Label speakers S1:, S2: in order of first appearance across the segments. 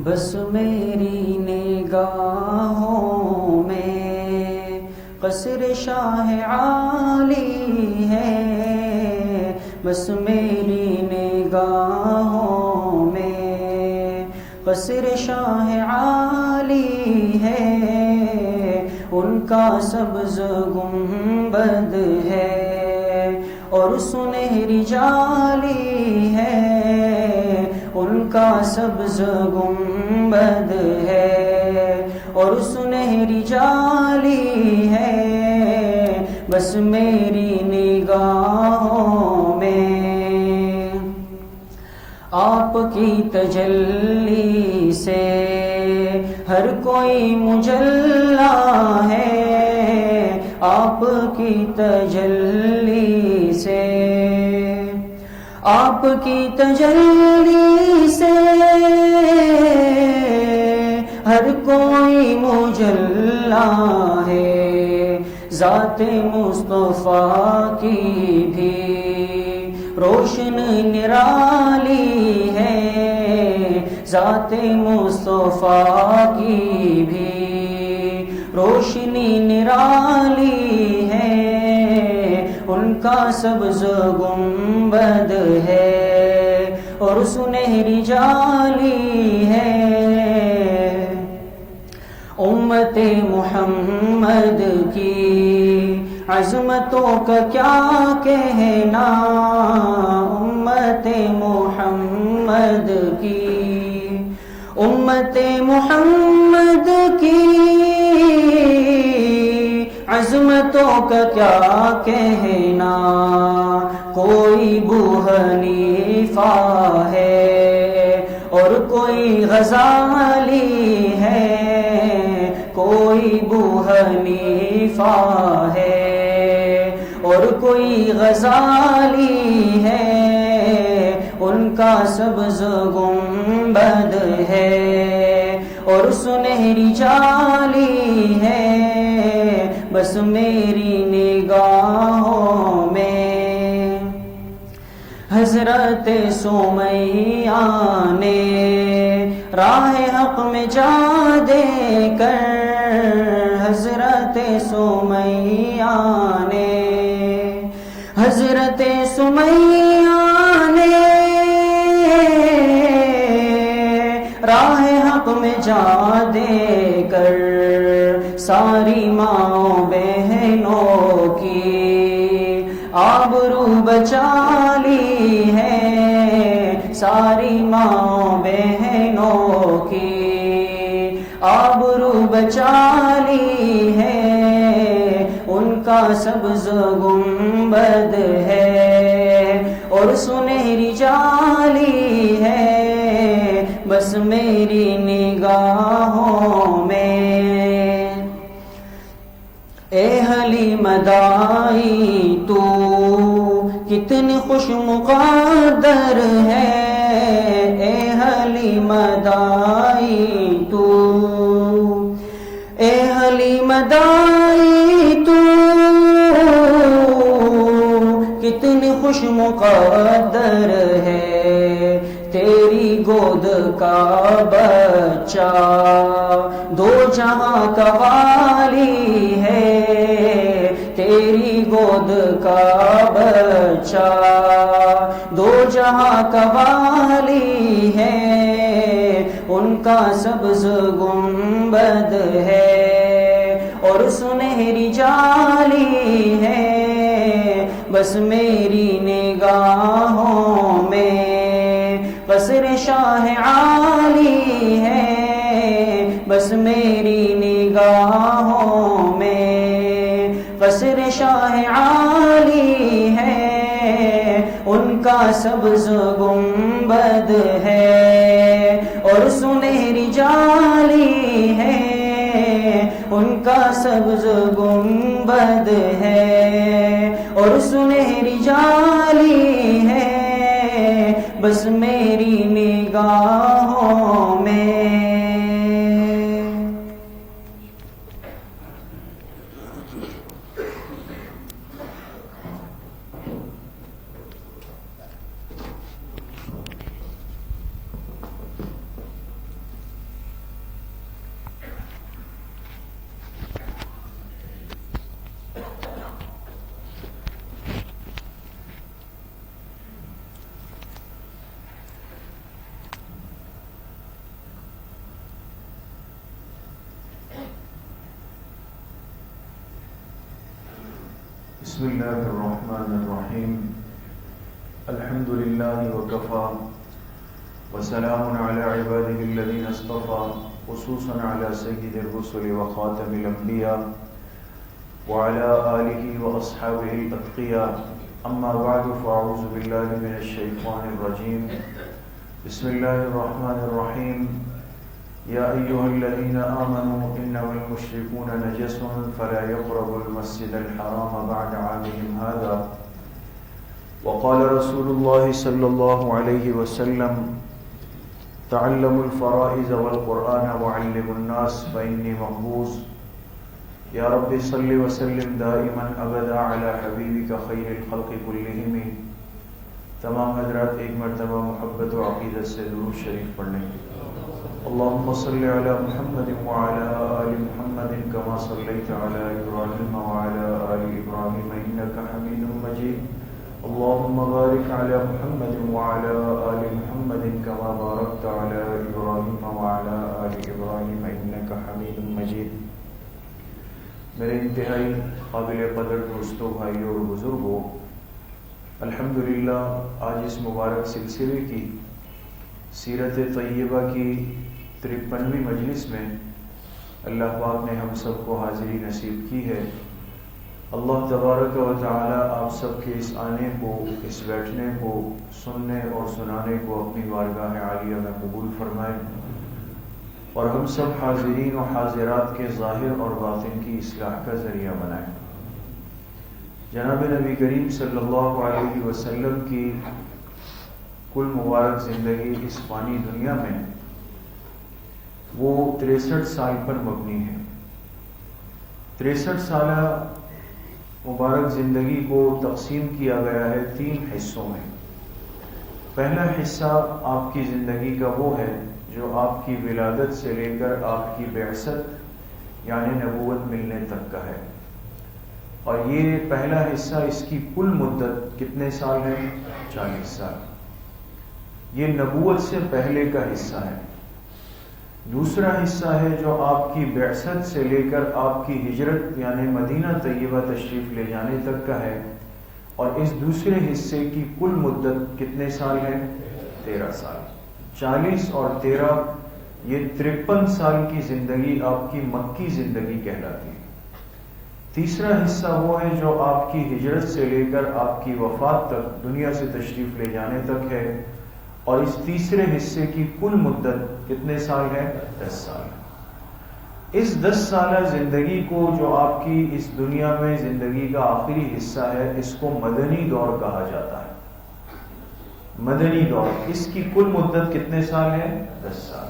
S1: بس میری نگاہوں میں قصر شاہ عالی ہے، بس میری نگاہوں میں قصر شاہ عالی ہے، ان کا سبز گنبد ہے اور سنہری جالی ہے، ان کا سبز گنبد ہے اور سنہری جالی ہے، بس میری نگاہوں میں آپ کی تجلی سے ہر کوئی مجلا ہے، آپ کی تجلی سے، آپ کی تجلی سے ہر کوئی مجلا ہے، ذات مصطفیٰ کی بھی روشن نرالی ہے، ذات مصطفیٰ کی بھی روشنی نرالی ہے، ان کا سبز گنبد ہے اور سنہری جالی ہے، امت محمد کی عظمتوں کا کیا کہنا، امت محمد کی، امت محمد کی عظمتوں کا کیا کہنا، کوئی ابو حنیفہ ہے اور کوئی غزالی ہے، کوئی ابو حنیفہ ہے اور کوئی غزالی ہے، ان کا سبز گنبد ہے اور سنہری جالی ہے، بس میری نگاہوں میں حضرت سمیہ نے راہ حق میں جا دے کر، حضرت سمیہ نے، حضرت سمیہ نے راہ حق میں جا دے کر ساری ماں بہنوں کی آبرو بچا لی ہے، ساری ماں بہنوں کی آبرو بچا لی ہے، ان کا سبز گنبد ہے اور سنہری جالی ہے، بس میری نگاہوں میں اے حلیم دائی تو کتنی خوش مقدر ہے، اے حلیم دائی تو، اے حلیم دائی تو کتنی خوش مقدر ہے، تیری گود کا بچہ دو جہاں کا والی ہے، تیری گود کا بچہ دو جہاں کا والی ہے، ان کا سبز گنبد ہے اور سنہری جالی ہے، بس میری نگاہوں میں قصر شاہ عالی ہے، بس میری نگاہوں میں قصر شاہ عالی ہے، ان کا سبز گنبد ہے اور سنہری جالی ہے، ان کا سبز گنبد ہے اور سنہری جالی ہے، بس میری نگاہوں میں
S2: بسم اللہ الرحمن الرحیم الحمد للہ وکفا وسلام علی عباده الذین اصطفى خصوصا علی سید الرسل وخاتم الانبیاء وعلى آلہ واصحابہ الاتقیاء اما بعد فاعوذ باللہ من الشیطان الرجیم بسم اللہ الرحمن الرحیم یا ایہا الذین آمنوا انما المشرکون نجس فلا يقربوا المسجد الحرام بعد عامهم هذا وقال رسول الله صلى الله عليه وسلم تعلموا الفرائض والقرآن وعلموا الناس فإني محبوس یا رب صل وسلم دائما ابدا على حبیبک خیر الخلق كلهم. تمام حضرات ایک مرتبہ محبت و عقیدت سے درود شریف پڑھنے. اللهم صل على محمد وعلى آل محمد كما صليت على إبراهيم وعلى آل إبراهيم إنك حميد مجيد. اللهم بارك على محمد وعلى آل محمد كما باركت على إبراهيم وعلى آل إبراهيم إنك حميد مجيد. میرے انتہائی قابل قدر دوستوں، بھائیوں اور بزرگوں، الحمدللہ آج اس مبارک سلسلے کی سیرت طیبہ کی 53ویں مجلس میں اللہ پاک نے ہم سب کو حاضری نصیب کی ہے. اللہ تبارک و تعالی آپ سب کے اس آنے کو، اس بیٹھنے کو، سننے اور سنانے کو اپنی بارگاہ عالیہ میں قبول فرمائے اور ہم سب حاضرین و حاضرات کے ظاہر اور باطن کی اصلاح کا ذریعہ بنائیں. جناب نبی کریم صلی اللہ علیہ وسلم کی کل مبارک زندگی اس فانی دنیا میں وہ 63 سال پر مبنی ہے. 63 سالہ مبارک زندگی کو تقسیم کیا گیا ہے 3 حصوں میں. پہلا حصہ آپ کی زندگی کا وہ ہے جو آپ کی ولادت سے لے کر آپ کی بعثت یعنی نبوت ملنے تک کا ہے، اور یہ پہلا حصہ اس کی کل مدت کتنے سال ہے؟ 40 سال. یہ نبوت سے پہلے کا حصہ ہے. دوسرا حصہ ہے جو آپ کی بعثت سے لے کر آپ کی ہجرت یعنی مدینہ طیبہ تشریف لے جانے تک کا ہے، اور اس دوسرے حصے کی کل مدت کتنے سال ہے؟ 13 سال. 40 اور 13 یہ 53 سال کی زندگی آپ کی مکی زندگی کہلاتی ہے. تیسرا حصہ وہ ہے جو آپ کی ہجرت سے لے کر آپ کی وفات تک دنیا سے تشریف لے جانے تک ہے، اور اس تیسرے حصے کی کل مدت کتنے سال ہے؟ 10 سال. اس 10 سالہ زندگی کو جو آپ کی اس دنیا میں زندگی کا آخری حصہ ہے، اس کو مدنی دور کہا جاتا ہے. مدنی دور، اس کی کل مدت کتنے سال ہے؟ 10 سال.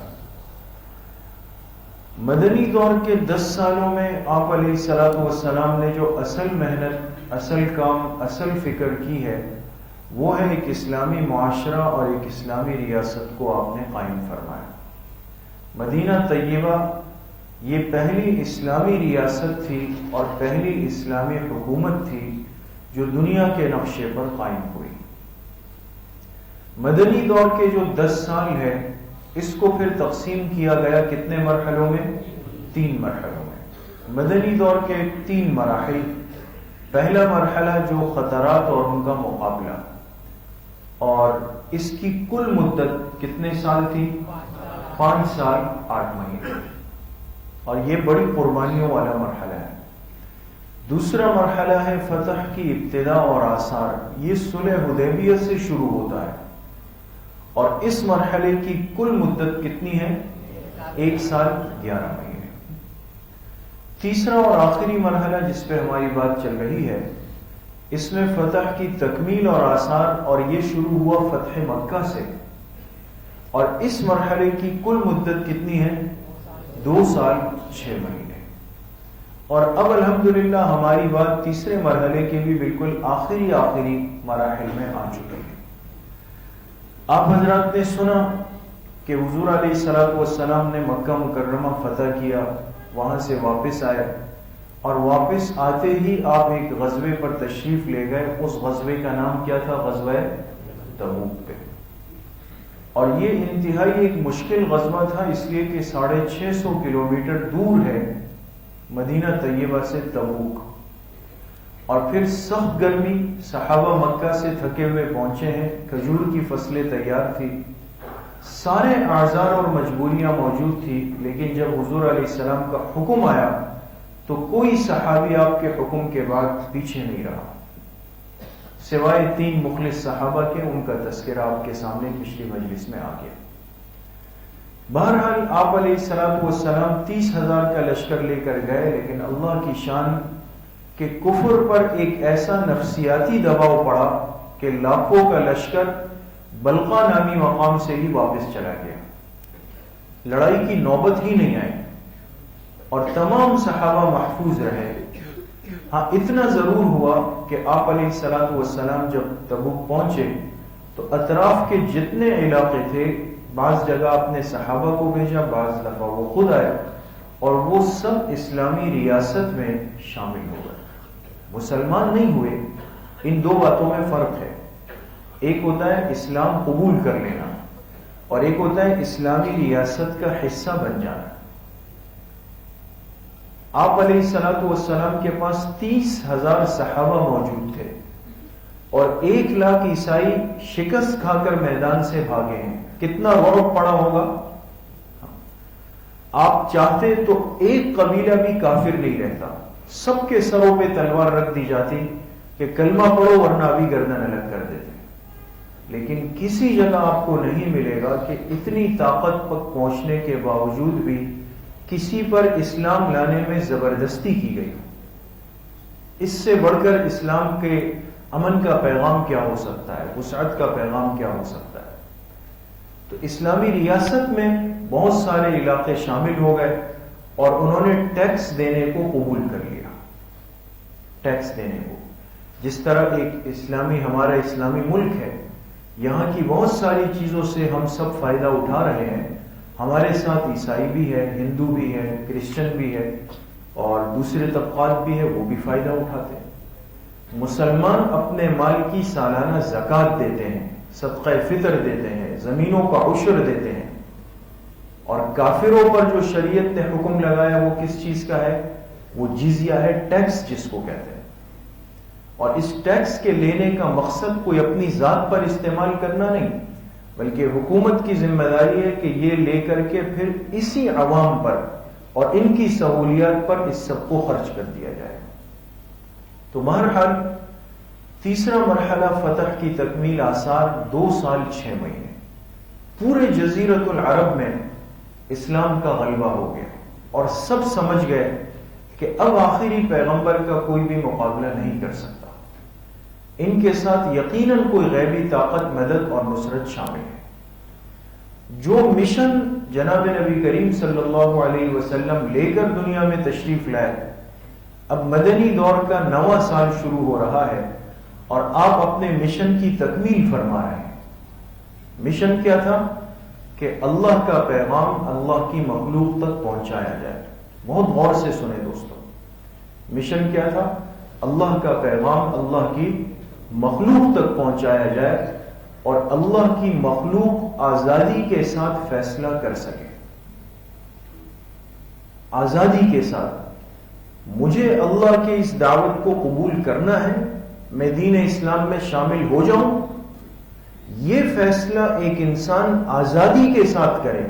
S2: مدنی دور کے 10 سالوں میں آپ علیہ الصلوۃ والسلام نے جو اصل محنت، اصل کام، اصل فکر کی ہے وہ ہے ایک اسلامی معاشرہ اور ایک اسلامی ریاست کو آپ نے قائم فرمایا. مدینہ طیبہ یہ پہلی اسلامی ریاست تھی اور پہلی اسلامی حکومت تھی جو دنیا کے نقشے پر قائم ہوئی. مدنی دور کے جو 10 سال ہے اس کو پھر تقسیم کیا گیا کتنے مرحلوں میں؟ 3 مرحلوں میں. مدنی دور کے 3 مراحل. پہلا مرحلہ جو خطرات اور ان کا مقابلہ، اور اس کی کل مدت کتنے سال تھی؟ 5 سال 8 مہینے، اور یہ بڑی قربانیوں والا مرحلہ ہے. دوسرا مرحلہ ہے فتح کی ابتدا اور آثار. یہ صلح حدیبیہ سے شروع ہوتا ہے، اور اس مرحلے کی کل مدت کتنی ہے؟ 1 سال 11 مہینے. تیسرا اور آخری مرحلہ جس پہ ہماری بات چل رہی ہے، اس میں فتح کی تکمیل اور آثار، اور یہ شروع ہوا فتح مکہ سے، اور اس مرحلے کی کل مدت کتنی ہے؟ 2 سال 6 مہینے. اور اب الحمدللہ ہماری بات تیسرے مرحلے کے بھی بالکل آخری مراحل میں آ چکی ہے. آپ حضرات نے سنا کہ حضور علیہ الصلوۃ والسلام نے مکہ مکرمہ فتح کیا، وہاں سے واپس آئے، اور واپس آتے ہی آپ ایک غزوے پر تشریف لے گئے. اس غزوے کا نام کیا تھا؟ غزوہ تبوک پہ. اور یہ انتہائی ایک مشکل غزوہ تھا، اس لیے کہ 650 کلومیٹر دور ہے مدینہ طیبہ سے تبوک، اور پھر سخت گرمی، صحابہ مکہ سے تھکے ہوئے پہنچے ہیں، کھجور کی فصلیں تیار تھی، سارے اعذار اور مجبوریاں موجود تھی، لیکن جب حضور علیہ السلام کا حکم آیا تو کوئی صحابی آپ کے حکم کے بعد پیچھے نہیں رہا، سوائے 3 مخلص صحابہ کے، ان کا تذکرہ آپ کے سامنے پچھلی مجلس میں آ گیا۔ بہرحال آپ علیہ السلام 30,000 کا لشکر لے کر گئے، لیکن اللہ کی شان کہ کفر پر ایک ایسا نفسیاتی دباؤ پڑا کہ لاکھوں کا لشکر بلقا نامی مقام سے ہی واپس چلا گیا، لڑائی کی نوبت ہی نہیں آئی اور تمام صحابہ محفوظ رہے۔ ہاں اتنا ضرور ہوا کہ آپ علیہ السلام جب تبوک پہنچے تو اطراف کے جتنے علاقے تھے، بعض جگہ اپنے صحابہ کو بھیجا، بعض دفعہ وہ خود آئے اور وہ سب اسلامی ریاست میں شامل ہو گئے، مسلمان نہیں ہوئے۔ ان 2 باتوں میں فرق ہے، ایک ہوتا ہے اسلام قبول کر لینا اور ایک ہوتا ہے اسلامی ریاست کا حصہ بن جانا۔ آپ علیہ السلام کے پاس 30,000 صحابہ موجود تھے اور 1,00,000 عیسائی شکست کھا کر میدان سے بھاگے ہیں، کتنا رعب پڑا ہوگا۔ آپ چاہتے تو ایک قبیلہ بھی کافر نہیں رہتا، سب کے سروں پہ تلوار رکھ دی جاتی کہ کلمہ پڑھو ورنہ ابھی گردن الگ کر دیتے، لیکن کسی جگہ آپ کو نہیں ملے گا کہ اتنی طاقت تک پہنچنے کے باوجود بھی کسی پر اسلام لانے میں زبردستی کی گئی۔ اس سے بڑھ کر اسلام کے امن کا پیغام کیا ہو سکتا ہے، وسعت کا پیغام کیا ہو سکتا ہے۔ تو اسلامی ریاست میں بہت سارے علاقے شامل ہو گئے اور انہوں نے ٹیکس دینے کو قبول کر لیا، ٹیکس دینے کو، جس طرح ایک ہمارا اسلامی ملک ہے، یہاں کی بہت ساری چیزوں سے ہم سب فائدہ اٹھا رہے ہیں، ہمارے ساتھ عیسائی بھی ہے، ہندو بھی ہے، کرسچن بھی ہے اور دوسرے طبقات بھی ہے، وہ بھی فائدہ اٹھاتے ہیں۔ مسلمان اپنے مال کی سالانہ زکوٰۃ دیتے ہیں، صدقہ فطر دیتے ہیں، زمینوں کا عشر دیتے ہیں، اور کافروں پر جو شریعت نے حکم لگایا وہ کس چیز کا ہے؟ وہ جزیہ ہے، ٹیکس جس کو کہتے ہیں۔ اور اس ٹیکس کے لینے کا مقصد کوئی اپنی ذات پر استعمال کرنا نہیں، بلکہ حکومت کی ذمہ داری ہے کہ یہ لے کر کے پھر اسی عوام پر اور ان کی سہولیات پر اس سب کو خرچ کر دیا جائے۔ تو بہرحال تیسرا مرحلہ فتح کی تکمیل آثار 2 سال 6 مہینے، پورے جزیرۃ العرب میں اسلام کا غلبہ ہو گیا اور سب سمجھ گئے کہ اب آخری پیغمبر کا کوئی بھی مقابلہ نہیں کر سکتا، ان کے ساتھ یقیناً کوئی غیبی طاقت، مدد اور نصرت شامل ہے۔ جو مشن جناب نبی کریم صلی اللہ علیہ وسلم لے کر دنیا میں تشریف لائے، اب مدنی دور کا 9واں سال شروع ہو رہا ہے اور آپ اپنے مشن کی تکمیل فرما رہے ہیں۔ مشن کیا تھا؟ کہ اللہ کا پیغام اللہ کی مخلوق تک پہنچایا جائے۔ بہت غور سے سنیں دوستو، مشن کیا تھا؟ اللہ کا پیغام اللہ کی مخلوق تک پہنچایا جائے اور اللہ کی مخلوق آزادی کے ساتھ فیصلہ کر سکے، آزادی کے ساتھ۔ مجھے اللہ کے اس دعوت کو قبول کرنا ہے، میں دین اسلام میں شامل ہو جاؤں، یہ فیصلہ ایک انسان آزادی کے ساتھ کرے،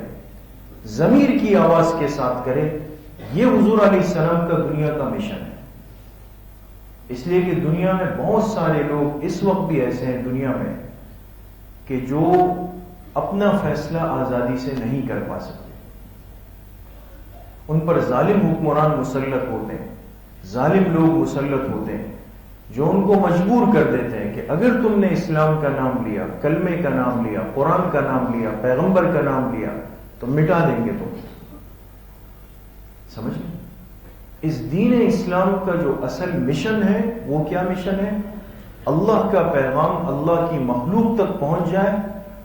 S2: ضمیر کی آواز کے ساتھ کرے، یہ حضور علیہ السلام کا دنیا کا مشن ہے۔ اس لیے کہ دنیا میں بہت سارے لوگ اس وقت بھی ایسے ہیں دنیا میں کہ جو اپنا فیصلہ آزادی سے نہیں کر پا سکتے، ان پر ظالم حکمران مسلط ہوتے ہیں، ظالم لوگ مسلط ہوتے ہیں جو ان کو مجبور کر دیتے ہیں کہ اگر تم نے اسلام کا نام لیا، کلمے کا نام لیا، قرآن کا نام لیا، پیغمبر کا نام لیا تو مٹا دیں گے تم۔ سمجھ لیں، اس دین اسلام کا جو اصل مشن ہے وہ کیا مشن ہے؟ اللہ کا پیغام اللہ کی مخلوق تک پہنچ جائے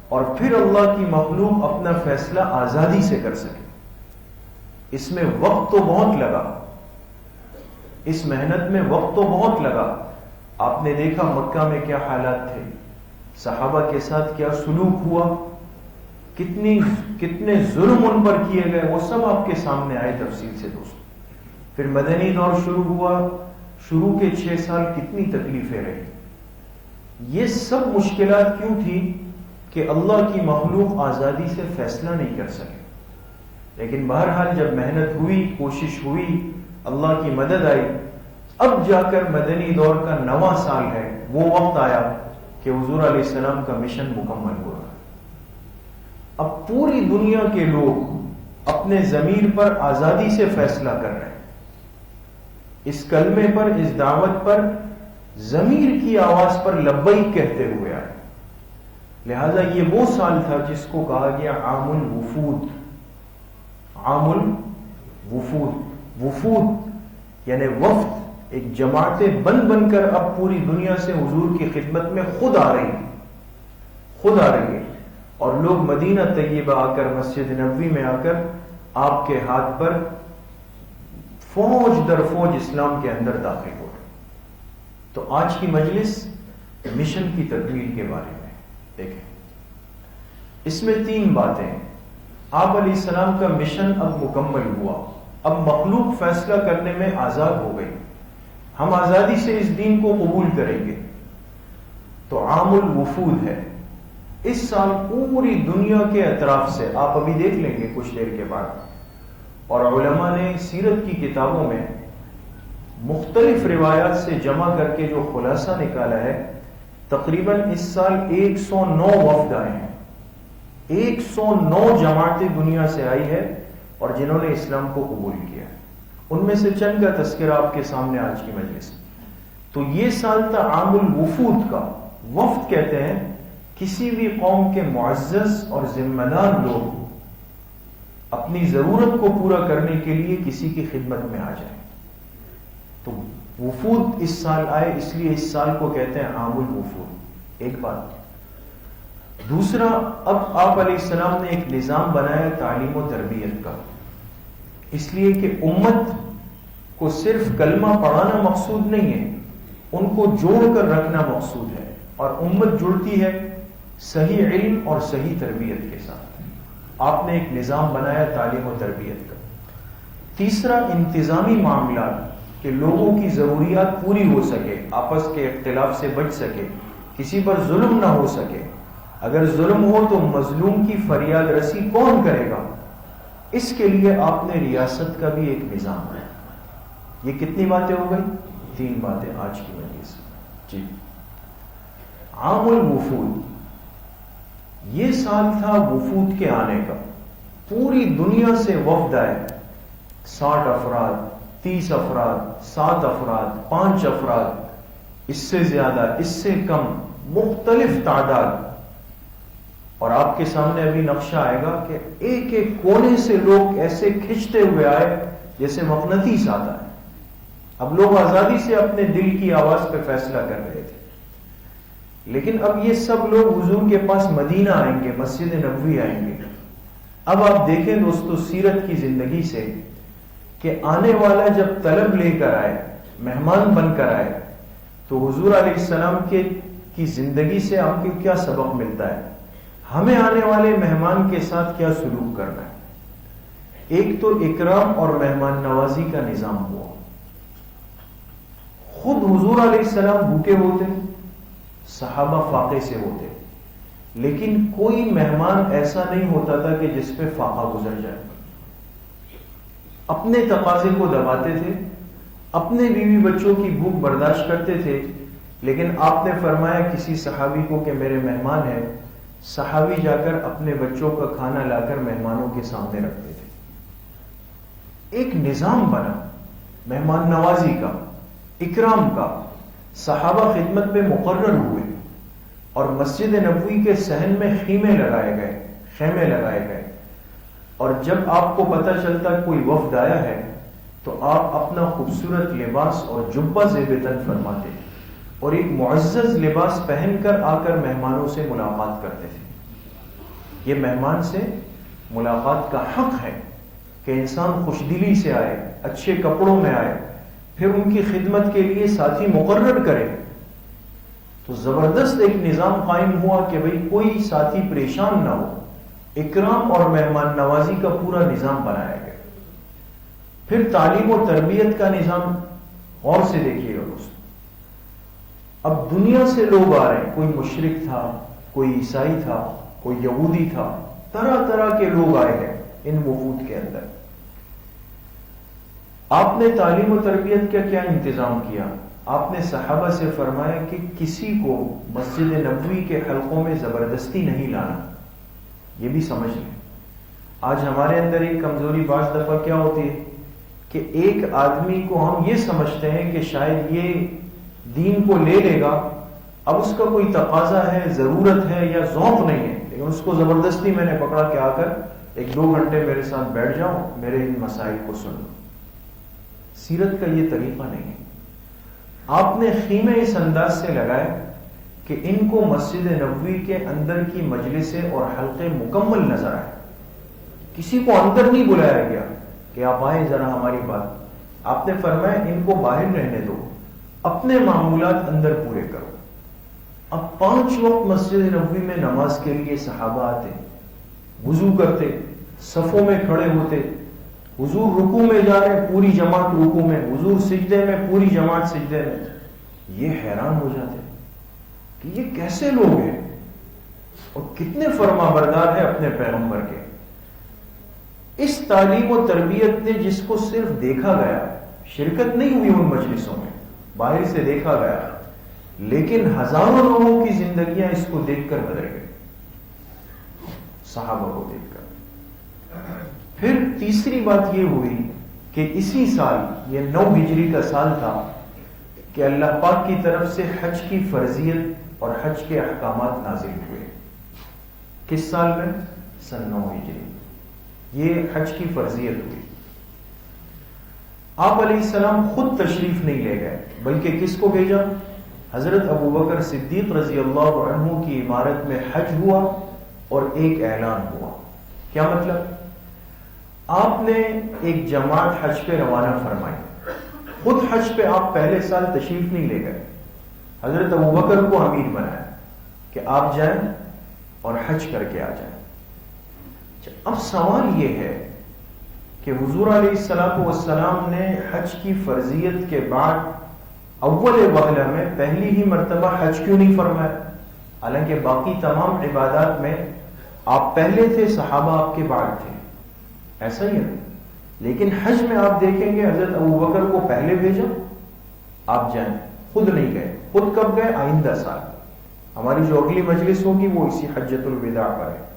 S2: اور پھر اللہ کی مخلوق اپنا فیصلہ آزادی سے کر سکے۔ اس میں وقت تو بہت لگا، اس محنت میں وقت تو بہت لگا۔ آپ نے دیکھا مکہ میں کیا حالات تھے، صحابہ کے ساتھ کیا سلوک ہوا، کتنے ظلم ان پر کیے گئے، وہ سب آپ کے سامنے آئے تفصیل سے دوستو۔ پھر مدنی دور شروع ہوا، شروع کے 6 سال کتنی تکلیفیں رہی. یہ سب مشکلات کیوں تھی؟ کہ اللہ کی مخلوق آزادی سے فیصلہ نہیں کر سکے. لیکن بہرحال جب محنت ہوئی، کوشش ہوئی، اللہ کی مدد آئی، اب جا کر مدنی دور کا 9واں سال ہے، وہ وقت آیا کہ حضور علیہ السلام کا مشن مکمل ہو رہا. اب پوری دنیا کے لوگ اپنے ضمیر پر آزادی سے فیصلہ کر رہے ہیں. اس کلمے پر، اس دعوت پر، ضمیر کی آواز پر لبیک کہتے ہوئے آئے. لہذا یہ وہ سال تھا جس کو کہا گیا عام الوفود. عام الوفود، وفود یعنی وفد، ایک جماعتیں بن کر اب پوری دنیا سے حضور کی خدمت میں خود آ رہی ہے. اور لوگ مدینہ طیبہ آ کر، مسجد نبوی میں آ کر آپ کے ہاتھ پر فوج در فوج اسلام کے اندر داخل ہو رہے. تو آج کی مجلس مشن کی تکمیل کے بارے میں دیکھیں. اس میں 3 باتیں ہیں. آپ علیہ السلام کا مشن اب مکمل ہوا، اب مخلوق فیصلہ کرنے میں آزاد ہو گئی. ہم آزادی سے اس دین کو قبول کریں گے. تو عام الوفود ہے. اس سال پوری دنیا کے اطراف سے، آپ ابھی دیکھ لیں گے کچھ دیر کے بعد، اور علماء نے سیرت کی کتابوں میں مختلف روایات سے جمع کر کے جو خلاصہ نکالا ہے، تقریباً اس سال 109 وفد آئے ہیں. 109 جماعتیں دنیا سے آئی ہے اور جنہوں نے اسلام کو قبول کیا. ان میں سے چند کا تذکرہ آپ کے سامنے آج کی مجلس. تو یہ سال تھا عام الوفود کا. وفد کہتے ہیں کسی بھی قوم کے معزز اور ذمہ دار لوگ اپنی ضرورت کو پورا کرنے کے لیے کسی کی خدمت میں آ جائیں. تو وفود اس سال آئے، اس لیے اس سال کو کہتے ہیں عام الوفود. ایک بات. دوسرا، اب آپ علیہ السلام نے ایک نظام بنایا تعلیم و تربیت کا، اس لیے کہ امت کو صرف کلمہ پڑھانا مقصود نہیں ہے، ان کو جوڑ کر رکھنا مقصود ہے. اور امت جڑتی ہے صحیح علم اور صحیح تربیت کے ساتھ. آپ نے ایک نظام بنایا تعلیم و تربیت کا. تیسرا، انتظامی معاملات، کہ لوگوں کی ضروریات پوری ہو سکے، آپس کے اختلاف سے بچ سکے، کسی پر ظلم نہ ہو سکے. اگر ظلم ہو تو مظلوم کی فریاد رسی کون کرے گا؟ اس کے لیے آپ نے ریاست کا بھی ایک نظام ہے. یہ کتنی باتیں ہو گئی؟ 3 باتیں آج کی مجلس. جی، عام الوفود. یہ سال تھا وفود کے آنے کا. پوری دنیا سے وفد آئے. 60 افراد، 30 افراد، 7 افراد، 5 افراد، اس سے زیادہ، اس سے کم، مختلف تعداد. اور آپ کے سامنے ابھی نقشہ آئے گا کہ ایک ایک کونے سے لوگ ایسے کھنچتے ہوئے آئے جیسے مقناطیس آتا ہے. اب لوگ آزادی سے اپنے دل کی آواز پہ فیصلہ کر رہے تھے. لیکن اب یہ سب لوگ حضور کے پاس مدینہ آئیں گے، مسجد نبوی آئیں گے. اب آپ دیکھیں دوستو سیرت کی زندگی سے کہ آنے والا جب طلب لے کر آئے، مہمان بن کر آئے، تو حضور علیہ السلام کی زندگی سے آپ کو کیا سبق ملتا ہے؟ ہمیں آنے والے مہمان کے ساتھ کیا سلوک کرنا ہے. ایک تو اکرام اور مہمان نوازی کا نظام ہوا. خود حضور علیہ السلام بھوکے ہوتے، صحابہ فاقے سے ہوتے، لیکن کوئی مہمان ایسا نہیں ہوتا تھا کہ جس پہ فاقہ گزر جائے. اپنے تقاضے کو دباتے تھے، اپنے بیوی بچوں کی بھوک برداشت کرتے تھے. لیکن آپ نے فرمایا کسی صحابی کو کہ میرے مہمان ہیں، صحابی جا کر اپنے بچوں کا کھانا لا کر مہمانوں کے سامنے رکھتے تھے. ایک نظام بنا مہمان نوازی کا، اکرام کا. صحابہ خدمت میں مقرر ہوئے اور مسجد نبوی کے صحن میں خیمے لگائے گئے. اور جب آپ کو پتہ چلتا کوئی وفد آیا ہے تو آپ اپنا خوبصورت لباس اور جبہ زیب تن فرماتے اور ایک معزز لباس پہن کر آ کر مہمانوں سے ملاقات کرتے تھے. یہ مہمان سے ملاقات کا حق ہے کہ انسان خوش دلی سے آئے، اچھے کپڑوں میں آئے، پھر ان کی خدمت کے لیے ساتھی مقرر کرے. تو زبردست ایک نظام قائم ہوا کہ بھئی کوئی ساتھی پریشان نہ ہو. اکرام اور مہمان نوازی کا پورا نظام بنایا گیا. پھر تعلیم و تربیت کا نظام غور سے دیکھیے گا. اب دنیا سے لوگ آ رہے ہیں، کوئی مشرک تھا، کوئی عیسائی تھا، کوئی یہودی تھا، طرح طرح کے لوگ آئے ہیں ان وفود کے اندر۔ آپ نے تعلیم و تربیت کا کیا انتظام کیا؟ آپ نے صحابہ سے فرمایا کہ کسی کو مسجد نبوی کے حلقوں میں زبردستی نہیں لانا۔ یہ بھی سمجھ لیں، آج ہمارے اندر ایک کمزوری بعض دفعہ کیا ہوتی ہے کہ ایک آدمی کو ہم یہ سمجھتے ہیں کہ شاید یہ دین کو لے لے گا، اب اس کا کوئی تقاضا ہے، ضرورت ہے یا ذوق نہیں ہے، لیکن اس کو زبردستی میں نے پکڑا کہ آ کر 1-2 گھنٹے میرے ساتھ بیٹھ جاؤ، میرے ان مسائل کو سنو۔ سیرت کا یہ طریقہ نہیں ہے۔ آپ نے خیمے اس انداز سے لگائے کہ ان کو مسجد نبوی کے اندر کی مجلسیں اور حلقے مکمل نظر آئے، کسی کو اندر نہیں بلایا گیا کہ آپ آئیں ذرا ہماری بات۔ آپ نے فرمایا ان کو باہر رہنے دو، اپنے معمولات اندر پورے کرو۔ اب 5 وقت مسجد نبوی میں نماز کے لیے صحابہ آتے، وضو کرتے، صفوں میں کھڑے ہوتے، حضور رکوع میں جا رہے، پوری جماعت رکوع میں، حضور سجدے میں، پوری جماعت سجدے میں۔ یہ حیران ہو جاتے کہ یہ کیسے لوگ ہیں اور کتنے فرما بردار ہیں اپنے پیغمبر کے۔ اس تعلیم و تربیت نے جس کو صرف دیکھا گیا، شرکت نہیں ہوئی ان مجلسوں میں، باہر سے دیکھا گیا، لیکن ہزاروں لوگوں کی زندگیاں اس کو دیکھ کر بدل گئی، صحابہ کو دیکھ کر۔ پھر تیسری بات یہ ہوئی کہ اسی سال، یہ 9 ہجری کا سال تھا، کہ اللہ پاک کی طرف سے حج کی فرضیت اور حج کے احکامات نازل ہوئے۔ کس سال میں؟ سن 9 ہجری یہ حج کی فرضیت ہوئی۔ آپ علیہ السلام خود تشریف نہیں لے گئے، بلکہ کس کو بھیجا؟ حضرت ابوبکر صدیق رضی اللہ عنہ کی عمارت میں حج ہوا اور ایک اعلان ہوا۔ کیا مطلب؟ آپ نے ایک جماعت حج پہ روانہ فرمائی، خود حج پہ آپ پہلے سال تشریف نہیں لے گئے، حضرت ابوبکر کو امیر بنایا کہ آپ جائیں اور حج کر کے آ جائیں۔ اب سوال یہ ہے کہ حضور علیہ السلام نے حج کی فرضیت کے بعد اول وہلہ میں پہلی ہی مرتبہ حج کیوں نہیں فرمایا؟ حالانکہ باقی تمام عبادات میں آپ پہلے تھے، صحابہ آپ کے بعد تھے، ایسا ہی ہے۔ لیکن حج میں آپ دیکھیں گے حضرت ابوبکر کو پہلے بھیجا، آپ جائیں، خود نہیں گئے۔ خود کب گئے؟ آئندہ سال، ہماری جو اگلی مجلس ہوگی وہ اسی حجۃ الوداع پر ہے۔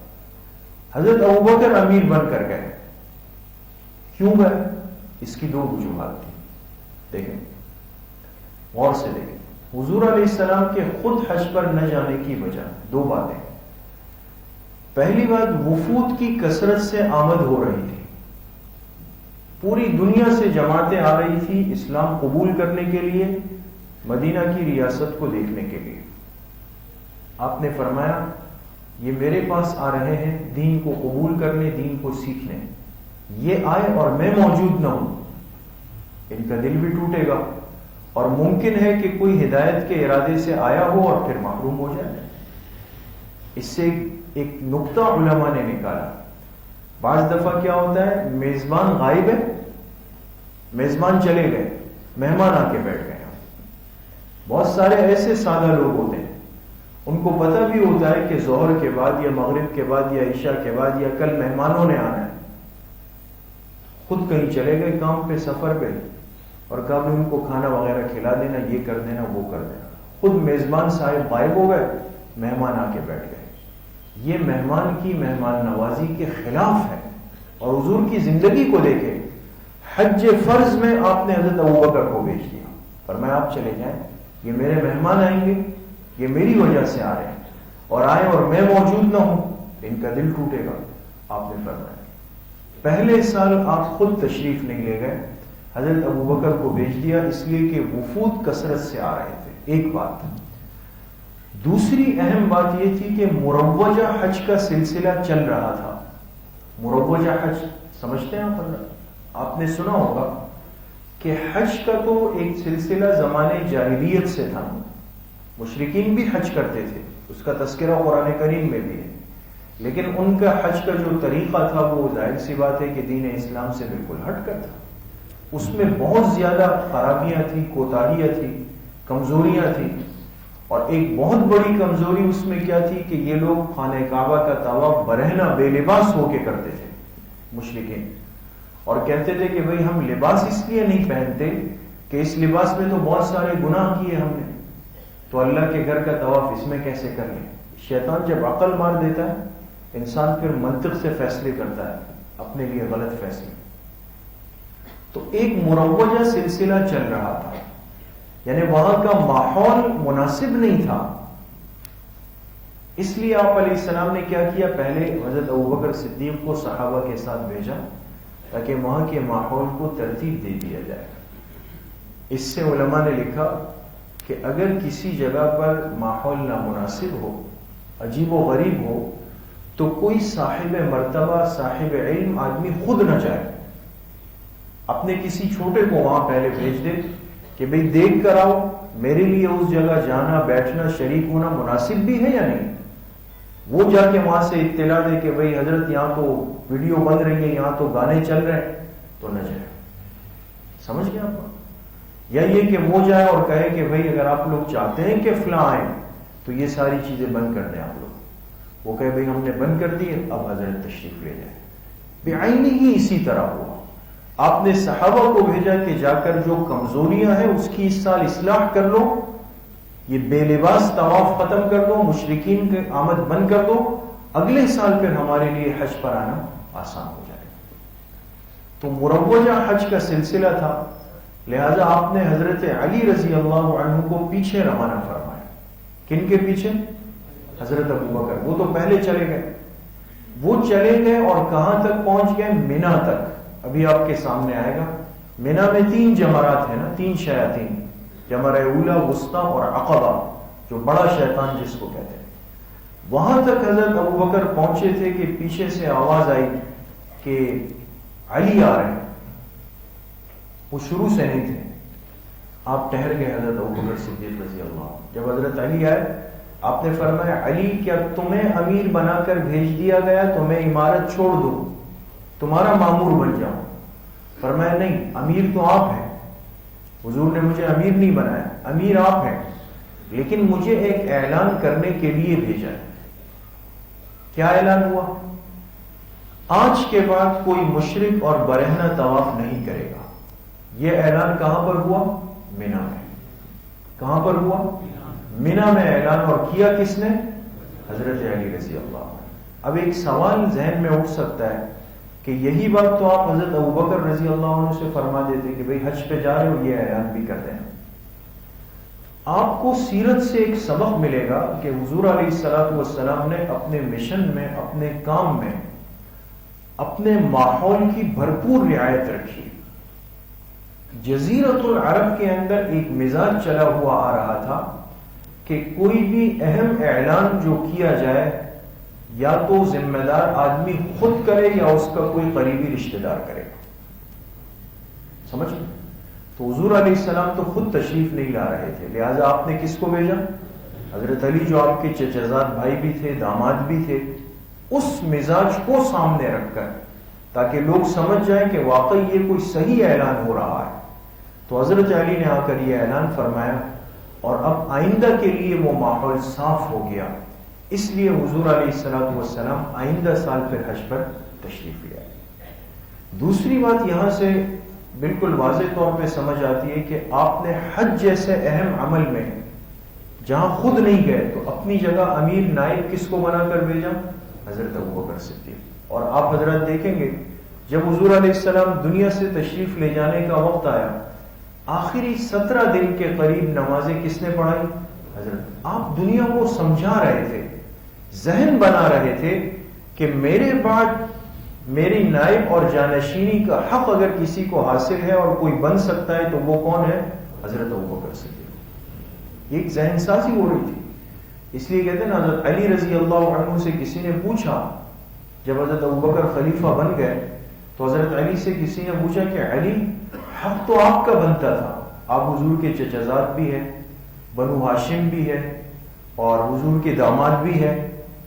S2: حضرت ابوبکر امیر بن کر گئے، کیوں گئے؟ اس کی 2 وجوہات تھی، دیکھیں غور سے دیکھیں۔ حضور علیہ السلام کے خود حج پر نہ جانے کی وجہ 2 باتیں۔ پہلی بات، وفود کی کثرت سے آمد ہو رہی تھی، پوری دنیا سے جماعتیں آ رہی تھی اسلام قبول کرنے کے لیے، مدینہ کی ریاست کو دیکھنے کے لیے۔ آپ نے فرمایا یہ میرے پاس آ رہے ہیں دین کو قبول کرنے، دین کو سیکھنے، یہ آئے اور میں موجود نہ ہوں، ان کا دل بھی ٹوٹے گا، اور ممکن ہے کہ کوئی ہدایت کے ارادے سے آیا ہو اور پھر محروم ہو جائے۔ اس سے ایک نقطہ علماء نے نکالا، بعض دفعہ کیا ہوتا ہے، میزبان غائب ہے، میزبان چلے گئے، مہمان آ کے بیٹھ گئے۔ بہت سارے ایسے سادہ لوگ ہوتے ہیں، ان کو پتہ بھی ہوتا ہے کہ ظہر کے بعد یا مغرب کے بعد یا عشاء کے بعد یا کل مہمانوں نے آنا ہے، خود کہیں چلے گئے کام پہ، سفر پہ، اور کہا بھی ان کو کھانا وغیرہ کھلا دینا، یہ کر دینا، وہ کر دینا۔ خود میزبان صاحب غائب ہو گئے، مہمان آ کے بیٹھ گئے۔ یہ مہمان کی مہمان نوازی کے خلاف ہے۔ اور حضور کی زندگی کو دیکھے، حج فرض میں آپ نے حضرت ابوبکر کو بھیج دیا، فرمایا آپ چلے جائیں، یہ میرے مہمان آئیں گے، یہ میری وجہ سے آ رہے ہیں، اور آئیں اور میں موجود نہ ہوں، ان کا دل ٹوٹے گا۔ آپ نے فرمایا پہلے سال آپ خود تشریف نہیں لے گئے، حضرت ابوبکر کو بھیج دیا، اس لیے کہ وفود کثرت سے آ رہے تھے۔ ایک بات۔ دوسری اہم بات یہ تھی کہ مروجہ حج کا سلسلہ چل رہا تھا۔ مروجہ حج سمجھتے ہیں آپ نے سنا ہوگا کہ حج کا تو ایک سلسلہ زمانے جاہلیت سے تھا، مشرکین بھی حج کرتے تھے، اس کا تذکرہ قرآن کریم میں بھی ہے، لیکن ان کا حج کا جو طریقہ تھا وہ ظاہر سی بات ہے کہ دین اسلام سے بالکل ہٹ کر تھا۔ اس میں بہت زیادہ خرابیاں تھیں، کوتاہیاں تھیں، کمزوریاں تھیں۔ اور ایک بہت بڑی کمزوری اس میں کیا تھی کہ یہ لوگ خانہ کعبہ کا طواف برہنہ بے لباس ہو کے کرتے تھے مشرکین، اور کہتے تھے کہ بھئی ہم لباس اس لیے نہیں پہنتے کہ اس لباس میں تو بہت سارے گناہ کیے ہم نے، تو اللہ کے گھر کا طواف اس میں کیسے کر لیں۔ شیطان جب عقل مار دیتا ہے انسان پھر منطق سے فیصلے کرتا ہے، اپنے لیے غلط فیصلے۔ تو ایک مروجہ سلسلہ چل رہا تھا، یعنی وہاں کا ماحول مناسب نہیں تھا، اس لیے آپ علیہ السلام نے کیا کیا، پہلے حضرت ابوبکر صدیق کو صحابہ کے ساتھ بھیجا تاکہ وہاں کے ماحول کو ترتیب دے دیا جائے۔ اس سے علماء نے لکھا کہ اگر کسی جگہ پر ماحول نامناسب ہو، عجیب و غریب ہو، تو کوئی صاحب مرتبہ صاحب علم آدمی خود نہ جائے، اپنے کسی چھوٹے کو وہاں پہلے بھیج دے کہ بھئی دیکھ کر آؤ میرے لیے اس جگہ جانا بیٹھنا شریک ہونا مناسب بھی ہے یا نہیں۔ وہ جا کے وہاں سے اطلاع دے کہ بھئی حضرت یہاں تو ویڈیو بن رہی ہے، یہاں تو گانے چل رہے ہیں، تو نہ جائے۔ سمجھ گیا آپ؟ یا یہ کہ وہ جائے اور کہے کہ بھئی اگر آپ لوگ چاہتے ہیں کہ فلاں آئیں تو یہ ساری چیزیں بند کر دیں آپ لوگ، وہ کہے بھئی ہم نے بند کر دی، اب حضرت تشریف لے جائے۔ بعینی ہی اسی طرح ہوا، آپ نے صحابہ کو بھیجا کہ جا کر جو کمزوریاں ہیں اس کی اس سال اصلاح کر لو، یہ بے لباس طواف ختم کر دو، مشرکین کی آمد بند کر دو، اگلے سال پھر ہمارے لیے حج پر آنا آسان ہو جائے۔ تو مروجہ حج کا سلسلہ تھا، لہذا آپ نے حضرت علی رضی اللہ عنہ کو پیچھے روانہ فرمایا۔ کن کے پیچھے؟ حضرت ابوبکر، وہ تو پہلے چلے گئے۔ وہ چلے گئے اور کہاں تک پہنچ گئے؟ مینا تک۔ ابھی آپ کے سامنے آئے گا، مینا میں 3 جمرات ہیں نا، 3 شیاطین، جمرہ اولا، وسطیٰ اور عقبہ، جو بڑا شیطان جس کو کہتے ہیں۔ وہاں تک حضرت ابوبکر پہنچے تھے کہ پیچھے سے آواز آئی کہ علی آ رہے ہیں۔ وہ شروع سے نہیں تھے، آپ ٹھہر گئے حضرت ابوبکر صدیق رضی اللہ عنہ۔ جب حضرت علی آئے آپ نے فرمایا علی کیا تمہیں امیر بنا کر بھیج دیا گیا تو میں عمارت چھوڑ دوں تمہارا مامور بن جاؤں؟ فرمایا نہیں، امیر تو آپ ہیں، حضور نے مجھے امیر نہیں بنایا، امیر آپ ہیں، لیکن مجھے ایک اعلان کرنے کے لیے بھیجا ہے۔ کیا اعلان ہوا؟ آج کے بعد کوئی مشرک اور برہنہ طواف نہیں کرے گا۔ یہ اعلان کہاں پر ہوا؟ مینا میں۔ کہاں پر ہوا؟ مینا میں اعلان، اور کیا کس نے؟ حضرت علی رضی اللہ عنہ۔ اب ایک سوال ذہن میں اٹھ سکتا ہے کہ یہی بات تو آپ حضرت ابوبکر رضی اللہ عنہ سے فرما دیتے کہ بھئی حج پہ جا رہے ہو، یہ اعلان بھی کر دیں۔ آپ کو سیرت سے ایک سبق ملے گا کہ حضور علیہ الصلوۃ والسلام نے اپنے مشن میں، اپنے کام میں، اپنے ماحول کی بھرپور رعایت رکھی۔ جزیرۃ العرب کے اندر ایک مزاج چلا ہوا آ رہا تھا کہ کوئی بھی اہم اعلان جو کیا جائے یا تو ذمہ دار آدمی خود کرے یا اس کا کوئی قریبی رشتہ دار کرے۔ سمجھ؟ تو حضور علیہ السلام تو خود تشریف نہیں لا رہے تھے، لہٰذا آپ نے کس کو بھیجا؟ حضرت علی جو آپ کے چچزاد بھائی بھی تھے، داماد بھی تھے، اس مزاج کو سامنے رکھ کر تاکہ لوگ سمجھ جائیں کہ واقعی یہ کوئی صحیح اعلان ہو رہا ہے۔ تو حضرت علی نے آ کر یہ اعلان فرمایا، اور اب آئندہ کے لیے وہ ماحول صاف ہو گیا، اس لیے حضور علیہ الصلوۃ والسلام آئندہ سال پھر حج پر تشریف لے آئے۔ دوسری بات یہاں سے بالکل واضح طور پہ سمجھ آتی ہے کہ آپ نے حج جیسے اہم عمل میں جہاں خود نہیں گئے تو اپنی جگہ امیر نائب کس کو بنا کر بھیجا؟ حضرت ابوبکر صدیق۔ اور آپ حضرات دیکھیں گے جب حضور علیہ السلام دنیا سے تشریف لے جانے کا وقت آیا، آخری 17 دن کے قریب نمازیں کس نے پڑھائی؟ حضرت۔ آپ دنیا کو سمجھا رہے تھے، ذہن بنا رہے تھے کہ میرے بعد میری نائب اور جانشینی کا حق اگر کسی کو حاصل ہے اور کوئی بن سکتا ہے تو وہ کون ہے؟ حضرت ابوبکر صدیق۔ ایک ذہن سازی ہو رہی تھی، اس لیے کہتے ہیں نا حضرت علی رضی اللہ عنہ سے کسی نے پوچھا، جب حضرت ابوبکر خلیفہ بن گئے تو حضرت علی سے کسی نے پوچھا کہ علی حق تو آپ کا بنتا تھا، آپ حضور کے چچزاد بھی ہیں، بنو ہاشم بھی ہے اور حضور کے داماد بھی ہے،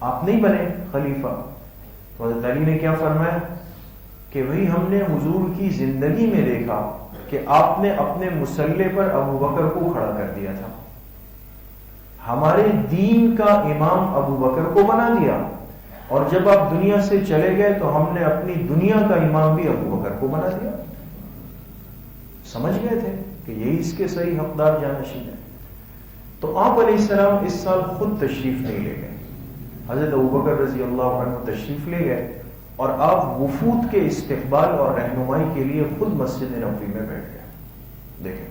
S2: آپ نہیں بنے خلیفہ؟ تو حضرت علی نے کیا فرمایا کہ بھئی ہم نے حضور کی زندگی میں دیکھا کہ آپ نے اپنے مسلح پر ابوبکر کو کھڑا کر دیا تھا، ہمارے دین کا امام ابو بکر کو بنا دیا، اور جب آپ دنیا سے چلے گئے تو ہم نے اپنی دنیا کا امام بھی ابو بکر کو بنا دیا۔ سمجھ گئے تھے کہ یہی اس کے صحیح حقدار جانشین ہے۔ تو آپ علیہ السلام اس سال خود تشریف نہیں لے گئے، حضرت ابو بکر رضی اللہ عنہ تشریف لے گئے، اور آپ وفود کے استقبال اور رہنمائی کے لیے خود مسجد نبوی میں بیٹھ گئے۔ دیکھیں،